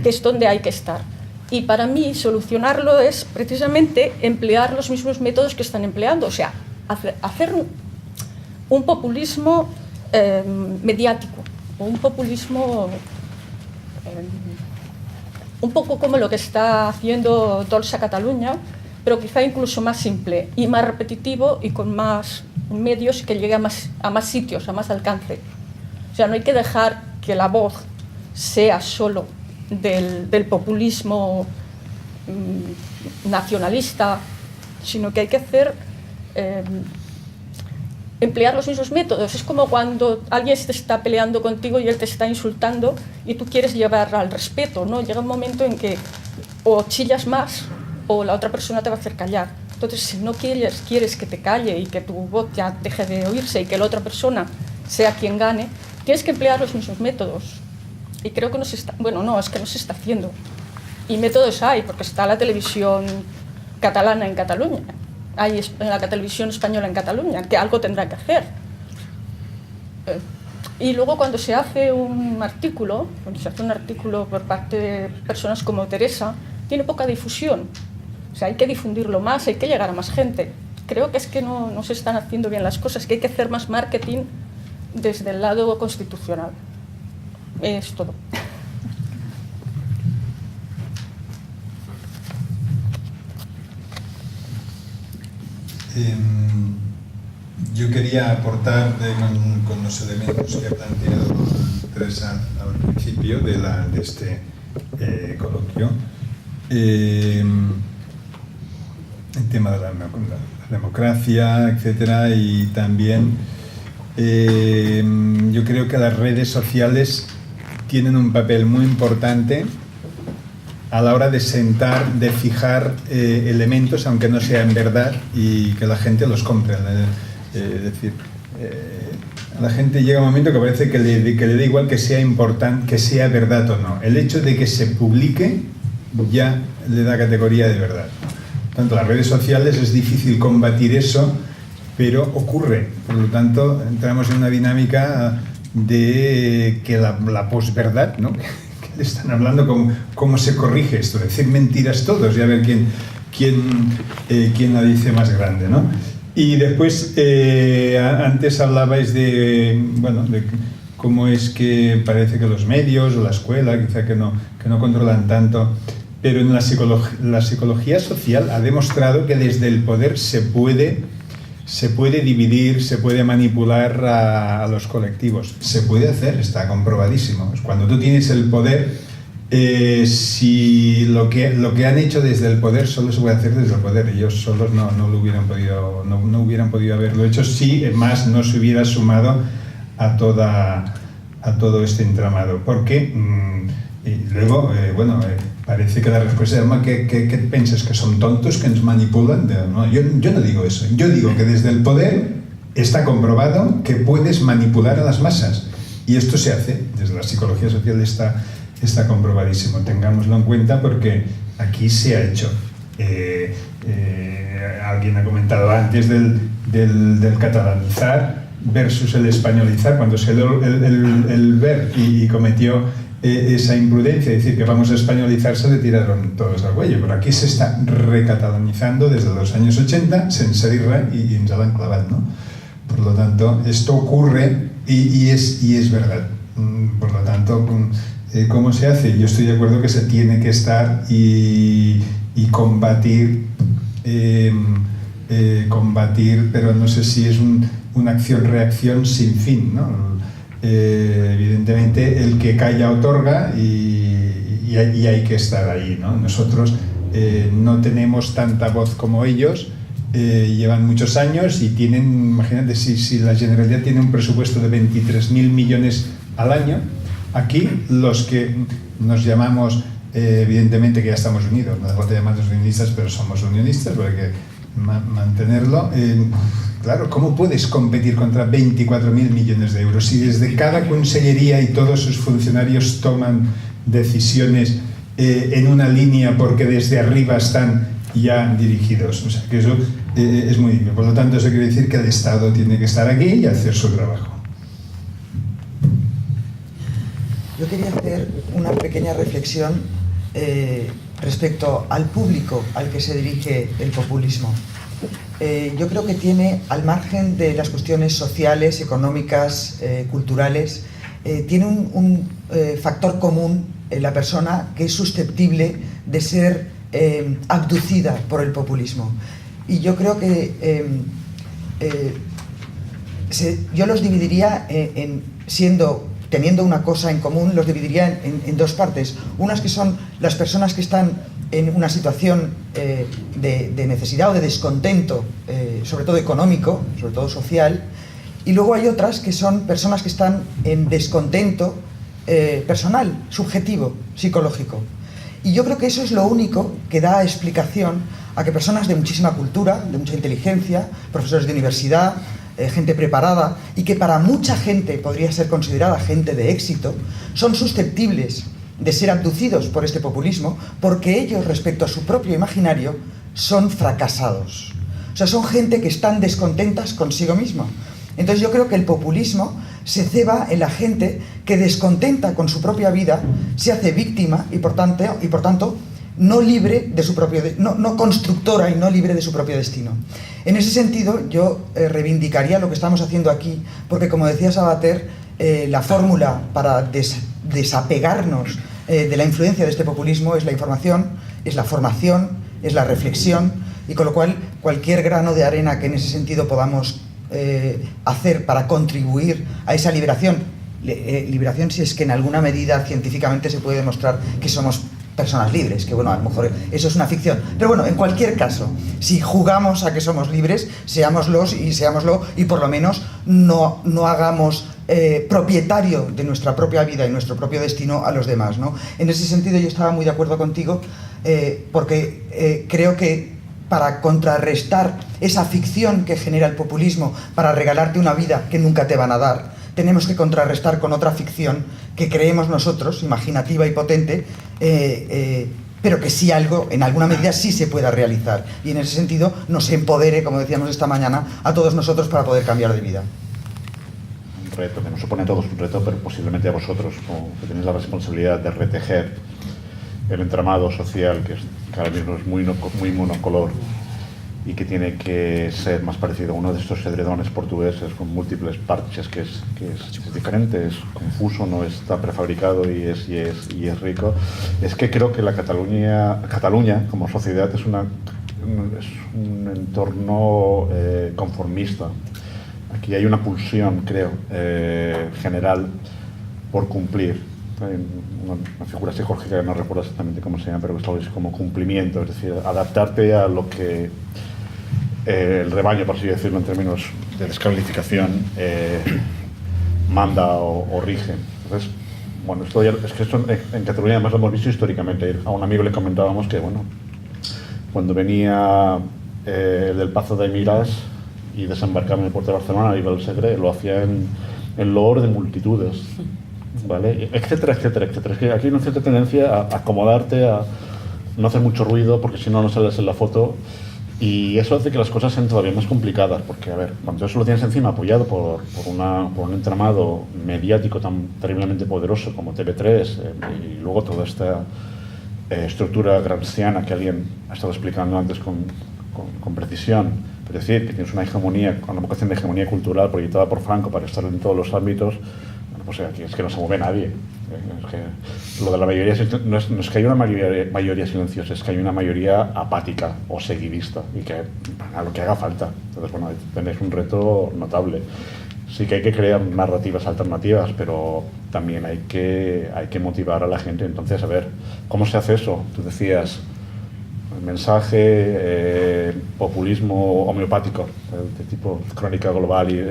S11: que es donde hay que estar. Y para mí, solucionarlo es precisamente emplear los mismos métodos que están empleando, o sea, hacer un populismo mediático, o un populismo un poco como lo que está haciendo Dolça Catalunya, pero quizá incluso más simple y más repetitivo y con más medios que llegue a más sitios, a más alcance. O sea, no hay que dejar que la voz sea solo del populismo nacionalista, sino que hay que emplear los mismos métodos. Es como cuando alguien te está peleando contigo y él te está insultando y tú quieres llevar al respeto, ¿no? Llega un momento en que o chillas más o la otra persona te va a hacer callar. Entonces, si no quieres que te calle y que tu voz ya deje de oírse y que la otra persona sea quien gane, tienes que emplear los mismos métodos. Y creo que no se está haciendo. Y métodos hay, porque está la televisión catalana en Cataluña, hay la televisión española en Cataluña, que algo tendrá que hacer. Y luego cuando se hace un artículo por parte de personas como Teresa, tiene poca difusión. O sea, hay que difundirlo más, hay que llegar a más gente. Creo que es que no se están haciendo bien las cosas, que hay que hacer más marketing desde el lado constitucional. Es todo.
S12: Yo quería aportar con los elementos que ha planteado Teresa al principio de este coloquio. El tema de la democracia, etcétera, y también yo creo que las redes sociales tienen un papel muy importante a la hora de fijar elementos, aunque no sean verdad, y que la gente los compre. Es decir, a la gente llega un momento que parece que le da igual que sea importante, que sea verdad o no. El hecho de que se publique ya le da categoría de verdad. Tanto las redes sociales es difícil combatir eso, pero ocurre. Por lo tanto, entramos en una dinámica de que la posverdad, ¿no? Que le están hablando cómo se corrige esto, decir mentiras todos y a ver quién la dice más grande, ¿no? Y después, antes hablabais de cómo es que parece que los medios o la escuela quizá que no controlan tanto, pero en la psicología social ha demostrado que desde el poder se puede dividir, se puede manipular a los colectivos. Se puede hacer, está comprobadísimo. Cuando tú tienes el poder, si lo que han hecho desde el poder solo se puede hacer desde el poder, ellos solos no hubieran podido haberlo hecho si más no se hubiera sumado a todo este entramado. Porque luego, parece que la respuesta es ¿qué piensas? ¿Que son tontos, que nos manipulan? No, yo no digo eso. Yo digo que desde el poder está comprobado que puedes manipular a las masas. Y esto se hace, desde la psicología social está comprobadísimo. Tengámoslo en cuenta porque aquí se ha hecho. Alguien ha comentado antes del catalanizar versus el españolizar. Cuando se dio el ver y cometió esa imprudencia, es decir, que vamos a españolizar, se le tiraron todos al cuello. Pero aquí se está recatalanizando desde los años 80, sense dir-re, y ens l'han clavat, ¿no? Por lo tanto, esto ocurre y es verdad. Por lo tanto, ¿cómo se hace? Yo estoy de acuerdo que se tiene que estar y combatir, pero no sé si es una acción-reacción sin fin, ¿no? Evidentemente el que calla otorga y hay que estar ahí, ¿no? Nosotros no tenemos tanta voz como ellos, llevan muchos años y tienen, imagínate, si la Generalitat tiene un presupuesto de 23.000 millones al año, aquí los que nos llamamos, evidentemente que ya estamos unidos, no hace falta llamarnos unionistas, pero somos unionistas porque mantenerlo. Claro, ¿cómo puedes competir contra 24.000 millones de euros si desde cada consellería y todos sus funcionarios toman decisiones en una línea porque desde arriba están ya dirigidos? O sea, que eso es muy difícil. Por lo tanto, eso quiere decir que el Estado tiene que estar aquí y hacer su trabajo.
S6: Yo quería hacer una pequeña reflexión respecto al público al que se dirige el populismo. Yo creo que tiene, al margen de las cuestiones sociales, económicas, culturales, tiene un factor común en la persona que es susceptible de ser abducida por el populismo. Y yo creo que yo los dividiría teniendo una cosa en común, los dividiría en dos partes. Unas que son las personas que están en una situación de necesidad o de descontento, sobre todo económico, sobre todo social, y luego hay otras que son personas que están en descontento personal, subjetivo, psicológico. Y yo creo que eso es lo único que da explicación a que personas de muchísima cultura, de mucha inteligencia, profesores de universidad, gente preparada, y que para mucha gente podría ser considerada gente de éxito, son susceptibles de ser abducidos por este populismo porque ellos, respecto a su propio imaginario, son fracasados. O sea, son gente que están descontentas consigo misma. Entonces yo creo que el populismo se ceba en la gente que, descontenta con su propia vida, se hace víctima y por tanto no libre de su propio, no constructora y no libre de su propio destino. En ese sentido, yo reivindicaría lo que estamos haciendo aquí, porque, como decía Sabater, la fórmula para desapegarnos de la influencia de este populismo es la información, es la formación, es la reflexión, Y con lo cual, cualquier grano de arena que en ese sentido podamos hacer para contribuir a esa liberación, liberación si es que en alguna medida científicamente se puede demostrar que somos personas libres, que bueno, a lo mejor eso es una ficción, pero bueno, en cualquier caso, si jugamos a que somos libres, seámoslo y por lo menos no hagamos propietario de nuestra propia vida y nuestro propio destino a los demás, ¿no? En ese sentido yo estaba muy de acuerdo contigo, porque creo que para contrarrestar esa ficción que genera el populismo, para regalarte una vida que nunca te van a dar, tenemos que contrarrestar con otra ficción que creemos nosotros, imaginativa y potente, pero que sí en alguna medida sí se pueda realizar. Y en ese sentido nos empodere, como decíamos esta mañana, a todos nosotros para poder cambiar de vida.
S2: Un reto, que nos supone a todos un reto, pero posiblemente a vosotros, como que tenéis la responsabilidad de retejer el entramado social, que ahora mismo es muy monocolor y que tiene que ser más parecido a uno de estos edredones portugueses con múltiples parches, que es diferente, es confuso, no está prefabricado y es rico. Es que creo que Cataluña como sociedad es un entorno conformista. Aquí hay una pulsión, creo, general por cumplir. Hay una figura psicológica que no recuerdo exactamente cómo se llama, pero que es como cumplimiento, es decir, adaptarte a lo que el rebaño, por así decirlo, en términos de descalificación, manda o rige. Entonces, bueno, esto en Cataluña además lo hemos visto históricamente. A un amigo le comentábamos que, bueno, cuando venía del Pazo de Miras y desembarcaba en el puerto de Barcelona, iba al Segre, lo hacía en loor de multitudes, ¿vale? Etcétera, etcétera, etcétera. Es que aquí hay una cierta tendencia a acomodarte, a no hacer mucho ruido, porque si no sales en la foto, y eso hace que las cosas sean todavía más complicadas, porque, a ver, cuando eso lo tienes encima apoyado por un entramado mediático tan terriblemente poderoso como TV3, y luego toda esta estructura gramsciana que alguien ha estado explicando antes con precisión, es decir, que tienes una vocación de hegemonía cultural proyectada por Franco para estar en todos los ámbitos. Bueno, pues aquí es que no se mueve nadie. Es que lo de la mayoría no es que haya una mayoría silenciosa, es que hay una mayoría apática o seguidista, y que a lo que haga falta. Entonces, bueno, tenéis un reto notable. Sí que hay que crear narrativas alternativas, pero también hay que motivar a la gente. Entonces, a ver, ¿cómo se hace eso? Tú decías, mensaje, populismo homeopático, de tipo crónica global y,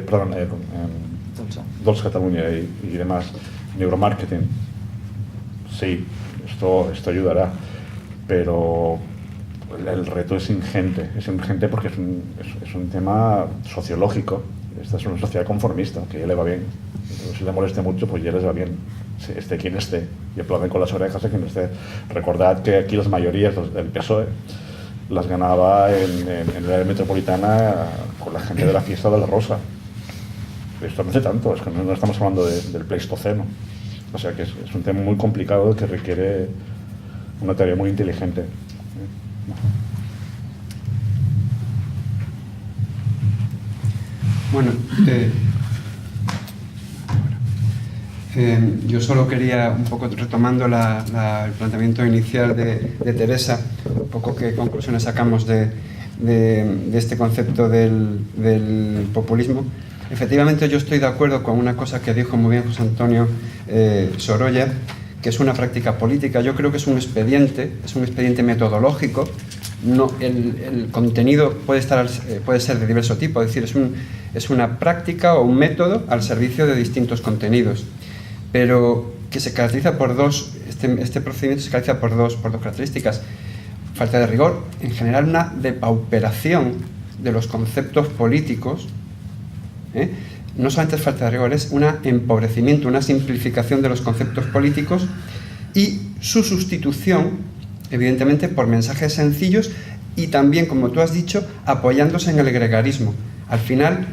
S2: Dolç Catalunya y demás, neuromarketing. Sí, esto ayudará, pero el reto es ingente porque es un tema sociológico. Esta es una sociedad conformista, que ya le va bien. Si le moleste mucho, pues ya les va bien. Esté quien esté. Y aplauden con las orejas a quien esté. Recordad que aquí las mayorías del PSOE las ganaba en la área metropolitana con la gente de la fiesta de la Rosa. Esto no hace tanto, es que no estamos hablando del Pleistoceno. O sea que es un tema muy complicado que requiere una tarea muy inteligente.
S13: Bueno, yo solo quería, un poco retomando el planteamiento inicial de Teresa, un poco qué conclusiones sacamos de este concepto del populismo. Efectivamente, yo estoy de acuerdo con una cosa que dijo muy bien José Antonio Sorolla, que es una práctica política. Yo creo que es un expediente metodológico. No, el contenido puede ser de diverso tipo, es decir, es una práctica o un método al servicio de distintos contenidos, pero que se caracteriza por este procedimiento se caracteriza por dos características: falta de rigor, en general una depauperación de los conceptos políticos. No solamente es falta de rigor, es un empobrecimiento, una simplificación de los conceptos políticos y su sustitución, evidentemente, por mensajes sencillos y también, como tú has dicho, apoyándose en el gregarismo. Al final,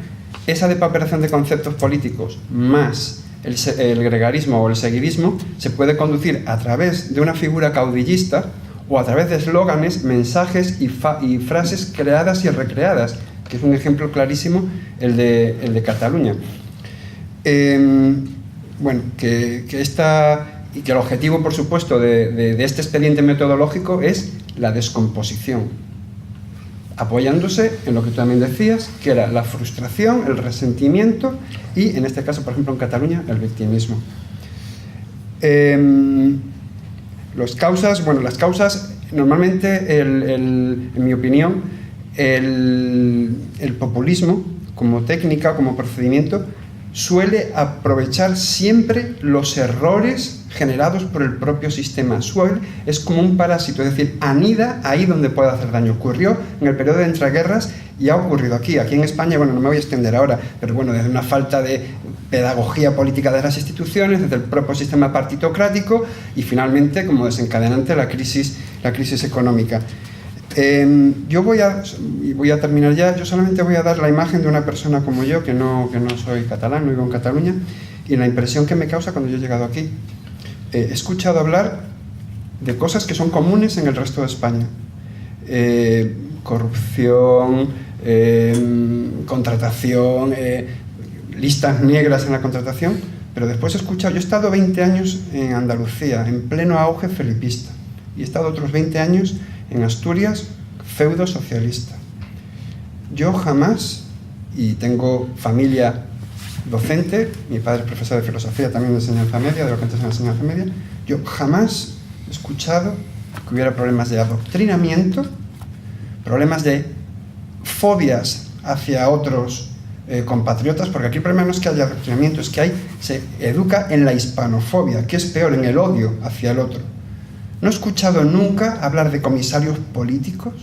S13: esa depauperación de conceptos políticos más el gregarismo o el seguidismo se puede conducir a través de una figura caudillista o a través de eslóganes, mensajes y frases creadas y recreadas, que es un ejemplo clarísimo el de Cataluña. Bueno, que el objetivo, por supuesto, de este expediente metodológico es la descomposición. apoyándose en lo que tú también decías, que era la frustración, el resentimiento y, en este caso, por ejemplo, en Cataluña, el victimismo. Las causas, normalmente, en mi opinión, el populismo, como técnica, como procedimiento, suele aprovechar siempre los errores generados por el propio sistema. Es como un parásito, es decir, anida ahí donde puede hacer daño. Ocurrió en el periodo de entreguerras y ha ocurrido aquí en España. Bueno, no me voy a extender ahora, pero bueno, desde una falta de pedagogía política de las instituciones, desde el propio sistema partitocrático y finalmente como desencadenante la crisis económica. Yo voy a terminar ya. Yo solamente voy a dar la imagen de una persona como yo, que no soy catalán, no vivo en Cataluña, y la impresión que me causa cuando yo he llegado aquí. He escuchado hablar de cosas que son comunes en el resto de España. Corrupción, contratación, listas negras en la contratación, pero después he escuchado, yo he estado 20 años en Andalucía, en pleno auge felipista, y he estado otros 20 años en Asturias, feudo socialista. Yo jamás, y tengo familia docente, mi padre es profesor de filosofía, también de enseñanza media, de lo que antes era enseñanza media, yo jamás he escuchado que hubiera problemas de adoctrinamiento, problemas de fobias hacia otros compatriotas, porque aquí el problema no es que haya adoctrinamiento, es que se educa en la hispanofobia, que es peor, en el odio hacia el otro. No he escuchado nunca hablar de comisarios políticos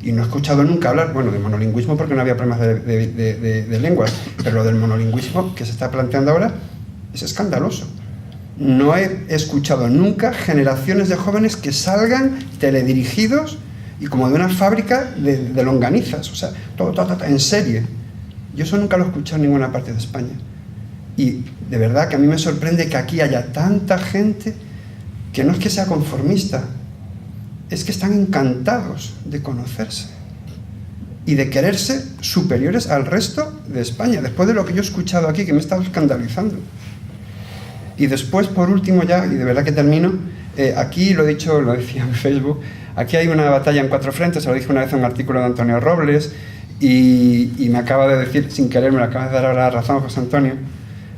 S13: y no he escuchado nunca hablar, bueno, de monolingüismo porque no había problemas de lenguas, pero lo del monolingüismo que se está planteando ahora es escandaloso. No he escuchado nunca generaciones de jóvenes que salgan teledirigidos y como de una fábrica de longanizas, o sea, todo en serie. Yo eso nunca lo he escuchado en ninguna parte de España. Y de verdad que a mí me sorprende que aquí haya tanta gente que no es que sea conformista, es que están encantados de conocerse y de quererse superiores al resto de España, después de lo que yo he escuchado aquí, que me he estado escandalizando. Y después, por último ya, y de verdad que termino, aquí lo he dicho, lo decía en Facebook, aquí hay una batalla en 4 frentes, lo dije una vez en un artículo de Antonio Robles, y me acaba de decir, sin querer, me lo acaba de dar ahora la razón José Antonio.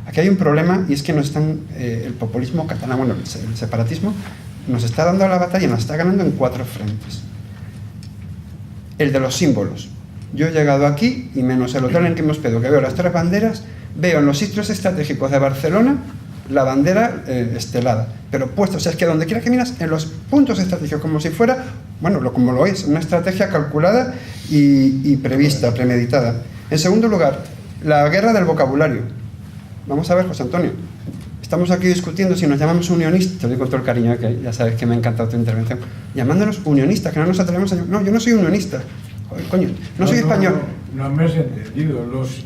S13: Aquí hay un problema y es que nos están, el populismo catalán, bueno, el separatismo, nos está dando la batalla y nos está ganando en 4 frentes. El de los símbolos. Yo he llegado aquí y menos el hotel en el que me hospedo, que veo las 3 banderas, veo en los sitios estratégicos de Barcelona la bandera estelada, pero puesta, o sea, es que donde quiera que miras, en los puntos estratégicos, como si fuera, bueno, como lo es, una estrategia calculada y prevista, premeditada. En segundo lugar, la guerra del vocabulario. Vamos a ver, José Antonio, estamos aquí discutiendo si nos llamamos unionistas, te lo digo con todo el cariño, que ya sabes que me ha encantado tu intervención, llamándonos unionistas, que no nos atrevemos a llamar. No, yo no soy unionista. Joder, coño, no soy español.
S10: No me has entendido. Los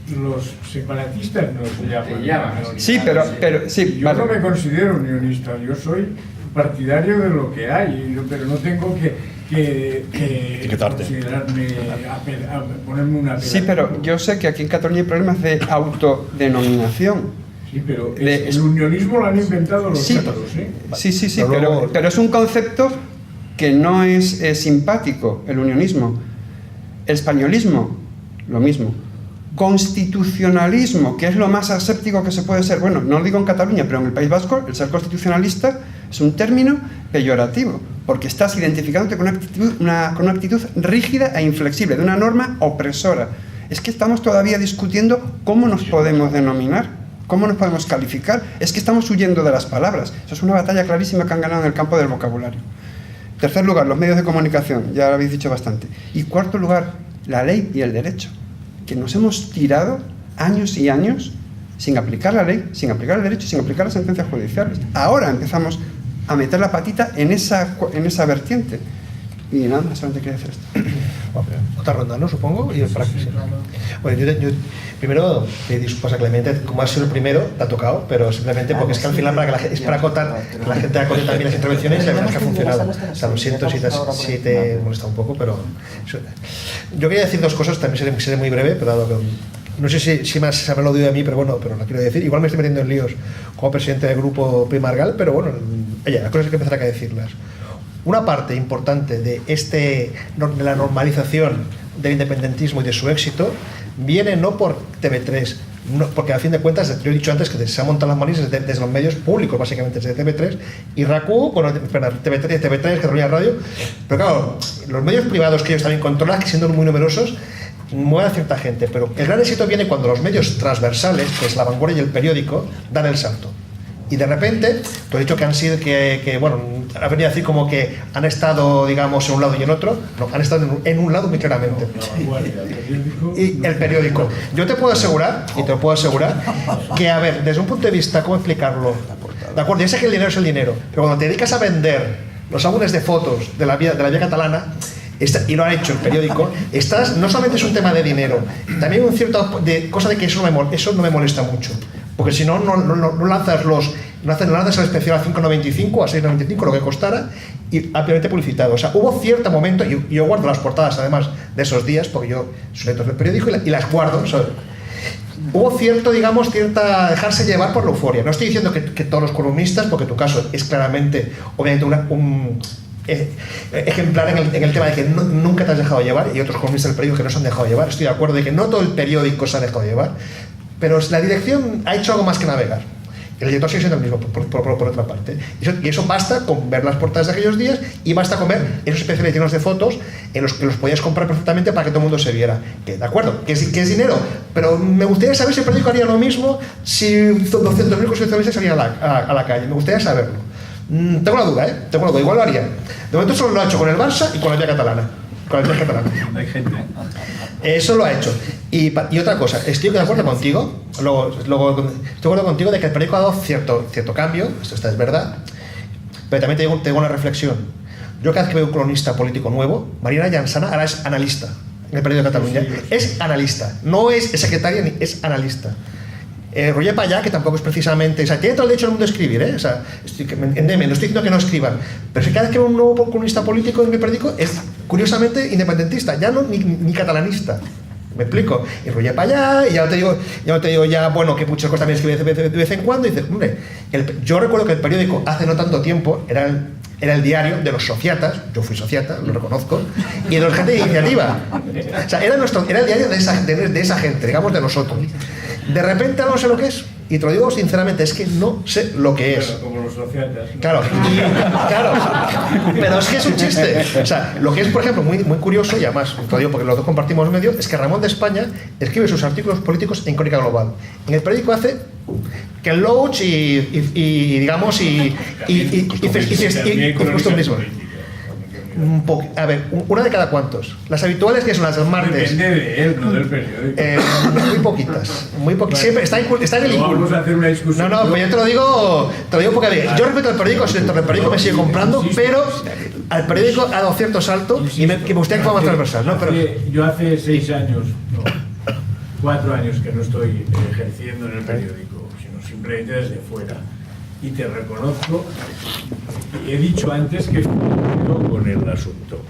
S10: separatistas no se llaman.
S13: Sí, pero sí.
S10: Yo vale. No me considero unionista. Yo soy partidario de lo que hay, pero no tengo que considerarme a ponerme una.
S13: Sí, pero yo sé que aquí en Cataluña hay problemas de autodenominación.
S10: Sí, pero el unionismo lo han inventado los cátaros, ¿eh?
S13: Sí, pero es un concepto que no es simpático, el unionismo. El españolismo, lo mismo. Constitucionalismo, que es lo más aséptico que se puede ser. Bueno, no lo digo en Cataluña, pero en el País Vasco, el ser constitucionalista es un término peyorativo, porque estás identificándote con una actitud rígida e inflexible, de una norma opresora. Es que estamos todavía discutiendo cómo nos podemos denominar, cómo nos podemos calificar. Es que estamos huyendo de las palabras. Eso es una batalla clarísima que han ganado en el campo del vocabulario. Tercer lugar, los medios de comunicación, ya lo habéis dicho bastante. Y cuarto lugar, la ley y el derecho, que nos hemos tirado años y años sin aplicar la ley, sin aplicar el derecho, sin aplicar las sentencias judiciales. Ahora empezamos a meter la patita en esa vertiente. Y nada más, solamente quería hacer esto.
S3: Otra ronda, ¿no? Supongo. Y bueno, yo primero te disculpas a Clemente, como has sido el primero, te ha tocado, pero simplemente porque es que al final es para acotar que la gente acote también las intervenciones y la verdad es que ha funcionado. O sea, lo siento si te molesta un poco, pero yo quería decir 2 cosas, también seré muy breve, pero dado que no sé si más se habrá oído de mí, pero bueno, pero lo quiero decir. Igual me estoy metiendo en líos como presidente del grupo Primargal, pero bueno, las cosas hay que empezar a decirlas. Una parte importante de la normalización del independentismo y de su éxito viene no por TV3, porque a fin de cuentas, yo he dicho antes que se han montado las monedas desde los medios públicos, básicamente, desde TV3 y RACU, bueno, TV3, Cataluña Radio, pero claro, los medios privados que ellos también controlan, que siendo muy numerosos, mueven a cierta gente, pero el gran éxito viene cuando los medios transversales, que es La Vanguardia y El Periódico, dan el salto. Y de repente, tú has dicho que han sido, bueno, ha venido a decir como que han estado, digamos, en un lado y en otro. No, han estado en un lado muy claramente. Y El Periódico. Yo te puedo asegurar, que, a ver, desde un punto de vista, ¿cómo explicarlo? De acuerdo, ya sé que el dinero es el dinero, pero cuando te dedicas a vender los álbumes de fotos de la vía catalana, y lo ha hecho El Periódico, no solamente es un tema de dinero, también un cierto cosa de que eso no me molesta mucho. Porque si no, no lanzas el especial a 5,95, a 6,95, lo que costara, y ampliamente publicitado. O sea, hubo cierto momento, y yo guardo las portadas además de esos días, porque yo soy lector del periódico y las guardo, ¿sabes? Hubo cierta dejarse llevar por la euforia. No estoy diciendo que todos los columnistas, porque tu caso es claramente, obviamente, un ejemplar en el tema de que nunca te has dejado llevar, y otros columnistas del periódico que no se han dejado llevar. Estoy de acuerdo de que no todo el periódico se ha dejado llevar, pero la dirección ha hecho algo más que navegar. El director sigue siendo el mismo, por otra parte. Y eso basta con ver las portadas de aquellos días, y basta con ver esos especiales llenos de fotos en los que los podías comprar perfectamente para que todo el mundo se viera. Que, de acuerdo, que es dinero, pero me gustaría saber si el periódico haría lo mismo si 200.000 constitucionalistas salían a la calle. Me gustaría saberlo. Tengo la duda, igual lo haría. De momento solo lo ha hecho con el Barça y con la vía catalana. Hay gente. Eso lo ha hecho. Y otra cosa, estoy de acuerdo contigo, estoy de acuerdo contigo de que el periódico ha dado cierto cambio, esto es verdad, pero también te digo una reflexión. Yo cada vez que veo un cronista político nuevo, Marina Llansana ahora es analista en el periódico de Cataluña. Sí. Es analista, no es secretaria ni es analista. Roger Payá, que tampoco es precisamente, o sea, tiene todo el derecho del mundo a escribir, o sea, entiéndeme, no estoy diciendo que no escriban, pero si cada vez que veo un nuevo columnista político en el periódico es curiosamente independentista, ya no ni catalanista. ¿Me explico? Y Roger Payá, y ya no te digo bueno, que muchas cosas también escribe de vez en cuando, y dices, hombre, yo recuerdo que el periódico hace no tanto tiempo era el diario de los sociatas, yo fui sociata, lo reconozco, y de la gente de iniciativa. O sea, era el diario de esa gente, digamos, de nosotros. De repente no sé lo que es, y te lo digo sinceramente, es que no sé lo que es.
S10: Pero como los sociatas.
S3: Claro, pero es que es un chiste. O sea, lo que es, por ejemplo, muy curioso, y además, te lo digo porque los dos compartimos medio, es que Ramón de España escribe sus artículos políticos en Crónica Global. En el periódico hace que el Loach y digamos, y costumbrismo. A ver, una de cada cuantos. Las habituales, que son las del martes.
S10: Depende de él, no del periódico.
S3: Muy poquitas. Siempre está en el inculto.
S10: Vamos a hacer una discusión.
S3: No, pues yo te lo digo porque yo respeto al periódico, el sector del periódico me sigue comprando, pero al periódico ha dado cierto salto y me gustaría que fuera más transversal, ¿no? Pero
S10: yo hace 6 años, 4 años que no estoy ejerciendo en el periódico, sino simplemente desde fuera. Y te reconozco, he dicho antes que fui con el asunto,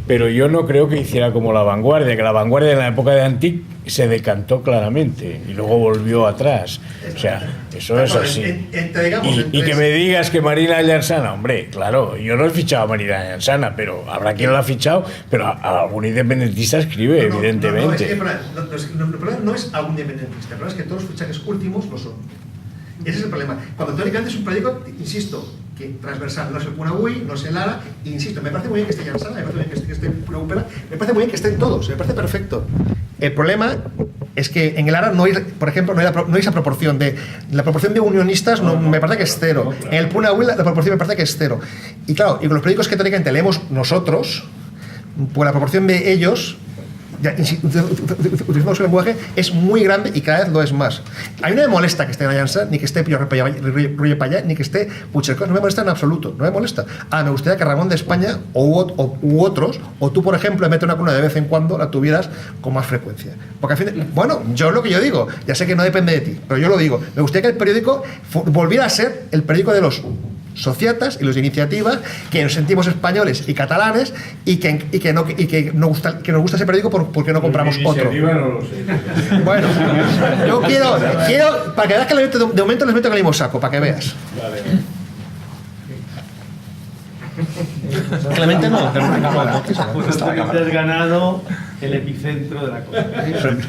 S10: pero yo no creo que hiciera como La Vanguardia, que La Vanguardia en la época de Antic se decantó claramente y luego volvió atrás. O sea, eso es así. Y que me digas que Marina Llansana, hombre, claro, yo no he fichado a Marina Llansana, pero habrá quien lo ha fichado, pero a algún independentista escribe, evidentemente.
S3: El problema no es algún independentista, el problema es que todos los fichajes últimos lo son. Ese es el problema. Cuando teóricamente es un periódico, insisto, que transversal, no es el Punahui, no es el Lara, insisto, me parece muy bien que esté Llansana, me parece muy bien que esté Puna, me parece muy bien que estén todos, me parece perfecto. El problema es que en el Lara no hay, por ejemplo, no hay esa proporción de la proporción de unionistas, me parece que es cero. En el Punahui la proporción me parece que es cero. Y claro, y con los periódicos que teóricamente leemos nosotros, pues la proporción de ellos, utilizamos el lenguaje, es muy grande y cada vez lo es más. A mí no me molesta que esté Llansana, ni que esté Roger Payá, ni que esté Puigcercós, no me molesta en absoluto, no me molesta. Me gustaría que Ramón de España u otros, o tú, por ejemplo, en vez de una cuna de vez en cuando, la tuvieras con más frecuencia. Porque al fin, bueno, yo lo que yo digo, ya sé que no depende de ti, pero yo lo digo, me gustaría que el periódico volviera a ser el periódico de los sociatas y los de iniciativa, que nos sentimos españoles y catalanes y que nos gusta ese periódico porque no compramos otro.
S10: No lo sé.
S3: Bueno, yo quiero para que veas que de momento les meto en el mismo saco, para que veas.
S10: Vale.
S3: Clemente no.
S4: Pues te has ganado el epicentro de la cosa.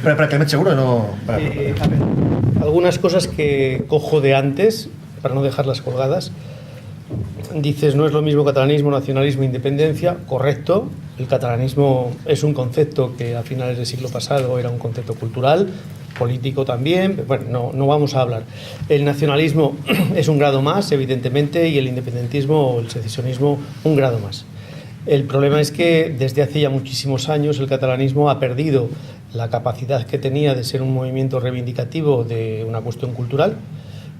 S3: Pero Clemente seguro no.
S4: A ver, algunas cosas que cojo de antes, para no dejarlas colgadas. Dices, no es lo mismo catalanismo, nacionalismo, independencia. Correcto. El catalanismo es un concepto que a finales del siglo pasado era un concepto cultural, político también. Bueno, no vamos a hablar. El nacionalismo es un grado más, evidentemente, y el independentismo o el secesionismo un grado más. El problema es que desde hace ya muchísimos años el catalanismo ha perdido la capacidad que tenía de ser un movimiento reivindicativo de una cuestión cultural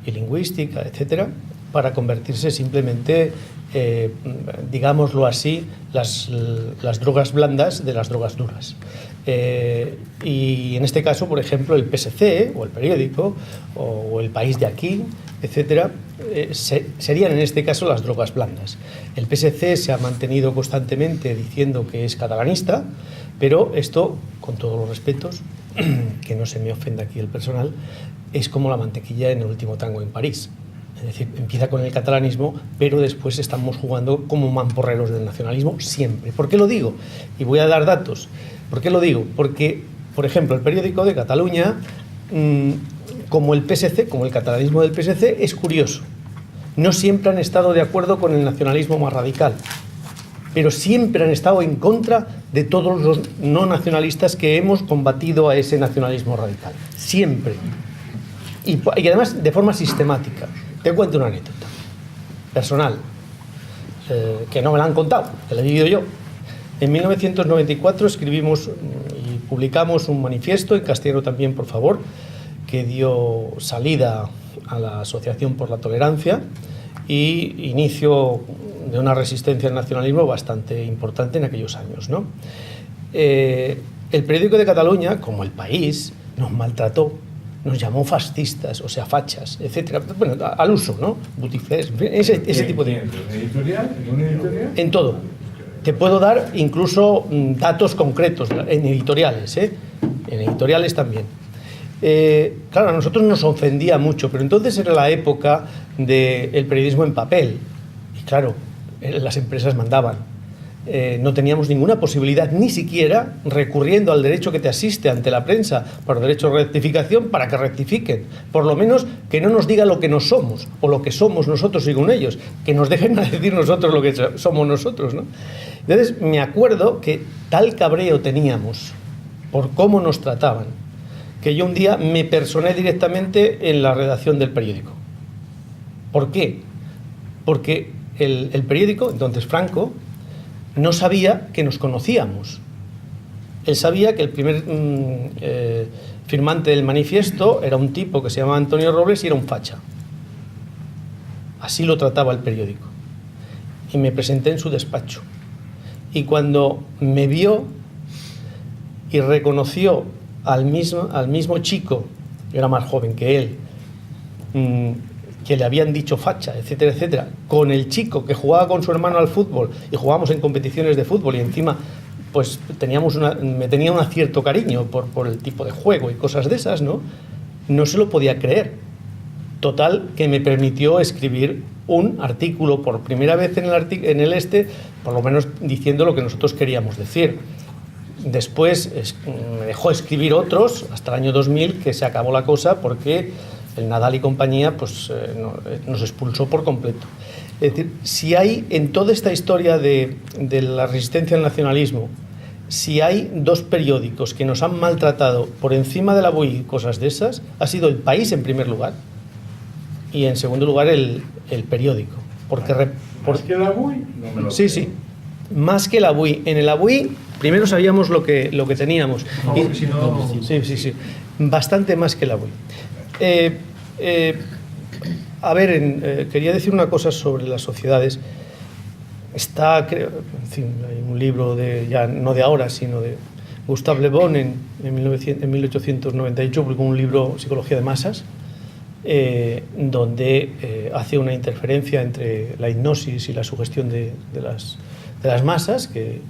S4: y lingüística, etcétera, para convertirse simplemente, digámoslo así, las drogas blandas de las drogas duras. Y en este caso, por ejemplo, el PSC o el periódico o el País de aquí, etcétera, serían en este caso las drogas blandas. El PSC se ha mantenido constantemente diciendo que es catalanista, pero esto, con todos los respetos, que no se me ofenda aquí el personal, es como la mantequilla en el último tango en París. Es decir, empieza con el catalanismo, pero después estamos jugando como mamporreros del nacionalismo siempre. ¿Por qué lo digo? Y voy a dar datos. ¿Por qué lo digo? Porque, por ejemplo, el periódico de Cataluña, como el PSC, como el catalanismo del PSC, es curioso. No siempre han estado de acuerdo con el nacionalismo más radical, pero siempre han estado en contra de todos los no nacionalistas que hemos combatido a ese nacionalismo radical. Siempre. Y además de forma sistemática. Te cuento una anécdota personal, que no me la han contado, que la he vivido yo. En 1994 escribimos y publicamos un manifiesto, en castellano también, por favor, que dio salida a la Asociación por la Tolerancia y inicio de una resistencia al nacionalismo bastante importante en aquellos años, ¿no? El periódico de Cataluña, como El País, nos maltrató, nos llamó fascistas, o sea, fachas, etcétera. Bueno, al uso, ¿no? Butiflés, ese tipo de...
S10: ¿En editorial? ¿En un editorial?
S4: En todo. Te puedo dar incluso datos concretos en editoriales, ¿eh? En editoriales también. Claro, a nosotros nos ofendía mucho, pero entonces era la época del periodismo en papel. Y claro, las empresas mandaban. No teníamos ninguna posibilidad, ni siquiera recurriendo al derecho que te asiste ante la prensa por derecho de rectificación para que rectifiquen. Por lo menos que no nos diga lo que no somos o lo que somos nosotros según ellos, que nos dejen a decir nosotros lo que somos nosotros, ¿no? Entonces me acuerdo que tal cabreo teníamos por cómo nos trataban, que yo un día me personé directamente en la redacción del periódico. ¿Por qué? Porque el periódico, entonces Franco, no sabía que nos conocíamos. Él sabía que el primer firmante del manifiesto era un tipo que se llamaba Antonio Robles y era un facha. Así lo trataba el periódico. Y me presenté en su despacho. Y cuando me vio y reconoció al mismo chico, que era más joven que él, que le habían dicho facha, etcétera, etcétera, con el chico que jugaba con su hermano al fútbol y jugábamos en competiciones de fútbol y encima pues me tenía un cierto cariño por el tipo de juego y cosas de esas, ¿no? No se lo podía creer. Total, que me permitió escribir un artículo por primera vez en el por lo menos diciendo lo que nosotros queríamos decir. Después me dejó escribir otros hasta el año 2000, que se acabó la cosa porque el Nadal y compañía pues, nos expulsó por completo. Es decir, si hay en toda esta historia de la resistencia al nacionalismo, si hay dos periódicos que nos han maltratado por encima de la BUI y cosas de esas, ha sido El País en primer lugar y en segundo lugar el periódico.
S10: ¿Más que la BUI?
S4: Sí, más que la BUI. En el ABUI primero sabíamos lo que teníamos. Sí. Bastante más que la BUI. Quería decir una cosa sobre las sociedades. Está, creo, hay un libro ya no de ahora, sino de Gustave Le Bon en 1898, publicó un libro, Psicología de masas, donde hace una interferencia entre la hipnosis y la sugestión de las masas, que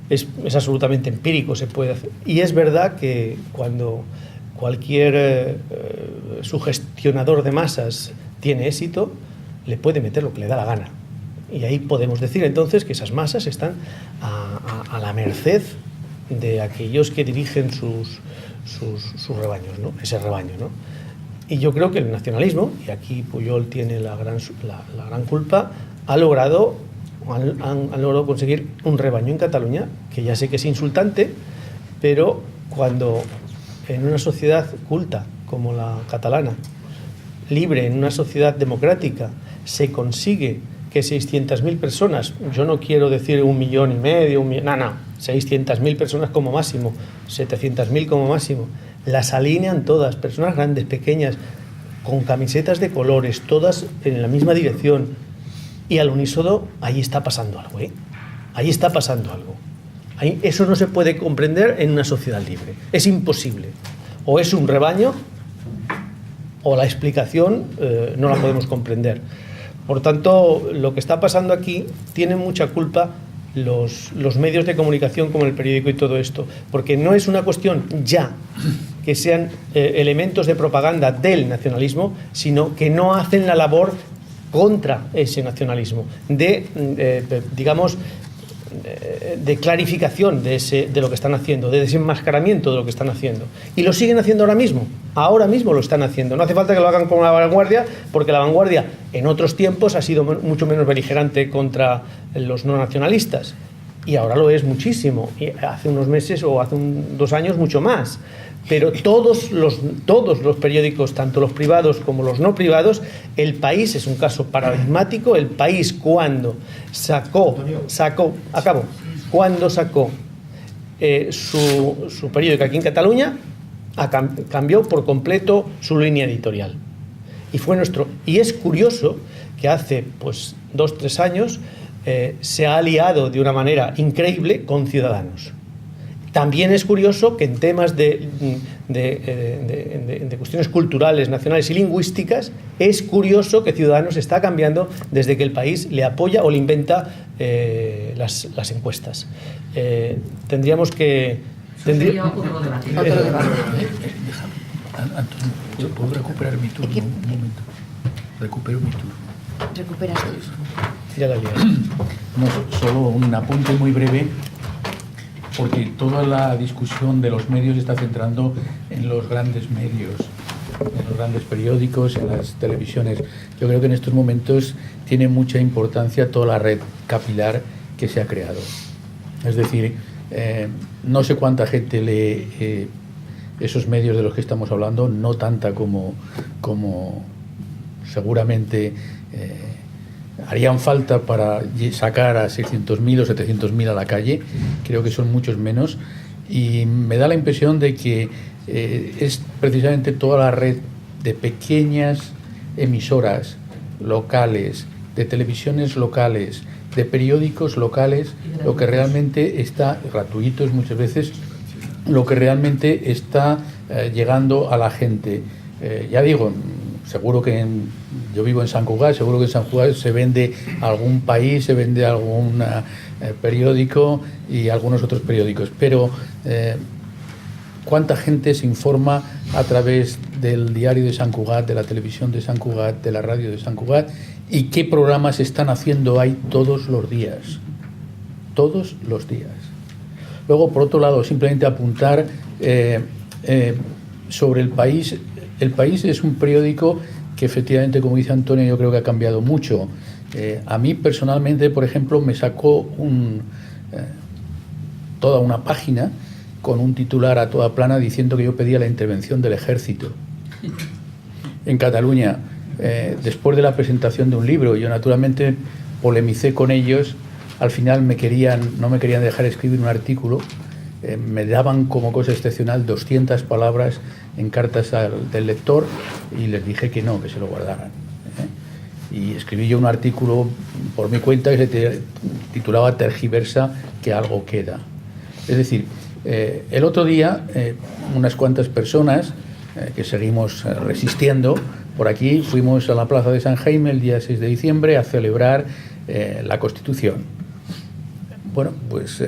S4: es absolutamente empírico, se puede hacer. Y es verdad que cuando cualquier sugestionador de masas tiene éxito, le puede meter lo que le da la gana. Y ahí podemos decir entonces que esas masas están a la merced de aquellos que dirigen sus rebaños, ¿no? Ese rebaño, ¿no? Y yo creo que el nacionalismo, y aquí Pujol tiene la gran culpa, han logrado conseguir un rebaño en Cataluña, que ya sé que es insultante, pero cuando en una sociedad culta como la catalana, libre, en una sociedad democrática, se consigue que 600.000 personas, yo no quiero decir 1,5 millones, 600.000 personas como máximo, 700.000 como máximo, las alinean todas, personas grandes, pequeñas, con camisetas de colores, todas en la misma dirección, y al unísono, ahí está pasando algo, ¿eh? Ahí está pasando algo. Eso no se puede comprender en una sociedad libre, es imposible. O es un rebaño, o la explicación no la podemos comprender. Por tanto, lo que está pasando aquí tiene mucha culpa los medios de comunicación como el periódico y todo esto, porque no es una cuestión ya que sean elementos de propaganda del nacionalismo, sino que no hacen la labor contra ese nacionalismo, digamos, de clarificación de lo que están haciendo, de desenmascaramiento de lo que están haciendo. Y lo siguen haciendo ahora mismo lo están haciendo. No hace falta que lo hagan con la vanguardia, porque la vanguardia en otros tiempos ha sido mucho menos beligerante contra los no nacionalistas, y ahora lo es muchísimo, y hace unos meses o hace 2 años mucho más. Pero todos los periódicos, tanto los privados como los no privados, El País es un caso paradigmático. El País, cuando sacó su periódico aquí en Cataluña, cambió por completo su línea editorial. Y es curioso que hace 2-3 años se ha aliado de una manera increíble con Ciudadanos. También es curioso que en temas de cuestiones culturales, nacionales y lingüísticas, es curioso que Ciudadanos está cambiando desde que El País le apoya o le inventa las encuestas. Tendríamos que...
S1: Sería otro debate.
S5: Antonio, ¿puedo recuperar mi turno? Un momento. Recupero mi turno.
S14: ¿Recuperas tú?
S4: Ya la lié.
S5: No, solo un apunte muy breve, porque toda la discusión de los medios está centrando en los grandes medios, en los grandes periódicos, en las televisiones. Yo creo que en estos momentos tiene mucha importancia toda la red capilar que se ha creado. Es decir, no sé cuánta gente lee esos medios de los que estamos hablando, no tanta como seguramente harían falta para sacar a 600.000 o 700.000 a la calle. Creo que son muchos menos, y me da la impresión de que es precisamente toda la red de pequeñas emisoras locales, de televisiones locales, de periódicos locales, lo que realmente está, gratuitos muchas veces, lo que realmente está llegando a la gente. Ya digo, seguro que yo vivo en Sant Cugat, seguro que en Sant Cugat se vende algún país, se vende algún periódico y algunos otros periódicos, pero ¿cuánta gente se informa a través del diario de Sant Cugat, de la televisión de Sant Cugat, de la radio de Sant Cugat? ¿Y qué programas están haciendo ahí todos los días? Todos los días. Luego, por otro lado, simplemente apuntar sobre El País. El País es un periódico que efectivamente, como dice Antonio, yo creo que ha cambiado mucho. A mí personalmente, por ejemplo, me sacó toda una página con un titular a toda plana diciendo que yo pedía la intervención del ejército en Cataluña. Después de la presentación de un libro, yo naturalmente polemicé con ellos. Al final no me querían dejar escribir un artículo. Me daban como cosa excepcional 200 palabras en cartas del lector, y les dije que no, que se lo guardaran. Y escribí yo un artículo por mi cuenta que se titulaba Tergiversa, que algo queda. Es decir, el otro día unas cuantas personas que seguimos resistiendo por aquí fuimos a la plaza de San Jaime el día 6 de diciembre a celebrar la Constitución. Bueno, pues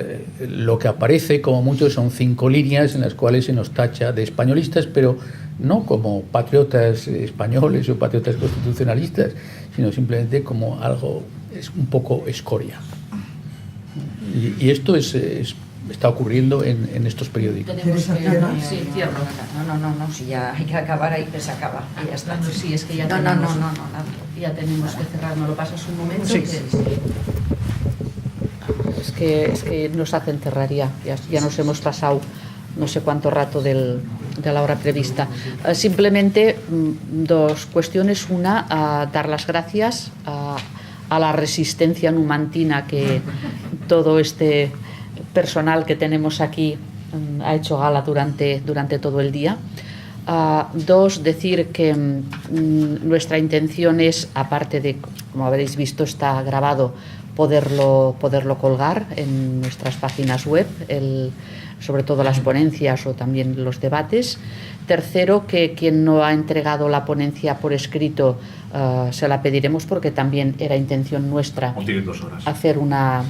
S5: lo que aparece como mucho son 5 líneas en las cuales se nos tacha de españolistas, pero no como patriotas españoles o patriotas constitucionalistas, sino simplemente como algo es un poco escoria. Y esto está ocurriendo en estos periódicos.
S14: No, si ya hay que acabar ahí, que se acaba. Y ya está.
S1: Sí, es que ya
S14: no,
S1: ya tenemos que cerrar. ¿Me lo pasas un momento?
S14: Sí.
S1: Es que nos hacen cerrar ya nos hemos pasado no sé cuánto rato de la hora prevista. Simplemente dos cuestiones. Una, dar las gracias a la resistencia numantina que todo este personal que tenemos aquí ha hecho gala durante todo el día. Dos, decir que nuestra intención es, aparte de, como habréis visto, está grabado, poderlo colgar en nuestras páginas web, sobre todo las ponencias o también los debates. Tercero, que quien no ha entregado la ponencia por escrito se la pediremos, porque también era intención nuestra hacer una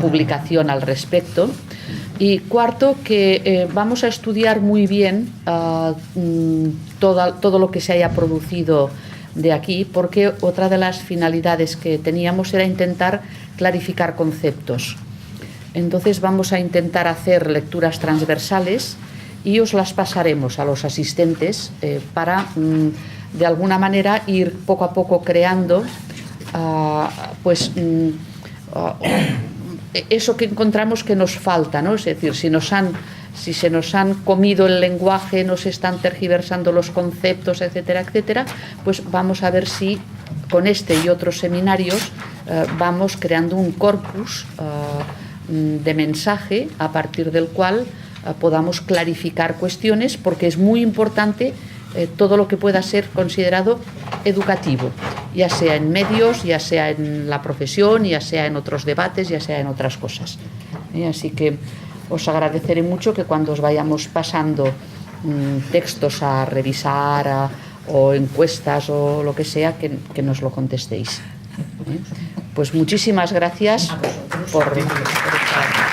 S1: publicación al respecto. Y cuarto, que vamos a estudiar muy bien todo lo que se haya producido de aquí, porque otra de las finalidades que teníamos era intentar clarificar conceptos. Entonces vamos a intentar hacer lecturas transversales y os las pasaremos a los asistentes para, de alguna manera, ir poco a poco creando eso que encontramos que nos falta, ¿no? Es decir, si se nos han comido el lenguaje, nos están tergiversando los conceptos, etcétera, etcétera, pues vamos a ver si con este y otros seminarios vamos creando un corpus de mensaje a partir del cual podamos clarificar cuestiones, porque es muy importante todo lo que pueda ser considerado educativo, ya sea en medios, ya sea en la profesión, ya sea en otros debates, ya sea en otras cosas. Así que os agradeceré mucho que cuando os vayamos pasando textos a revisar o encuestas o lo que sea, que nos lo contestéis. Pues muchísimas gracias por estar aquí.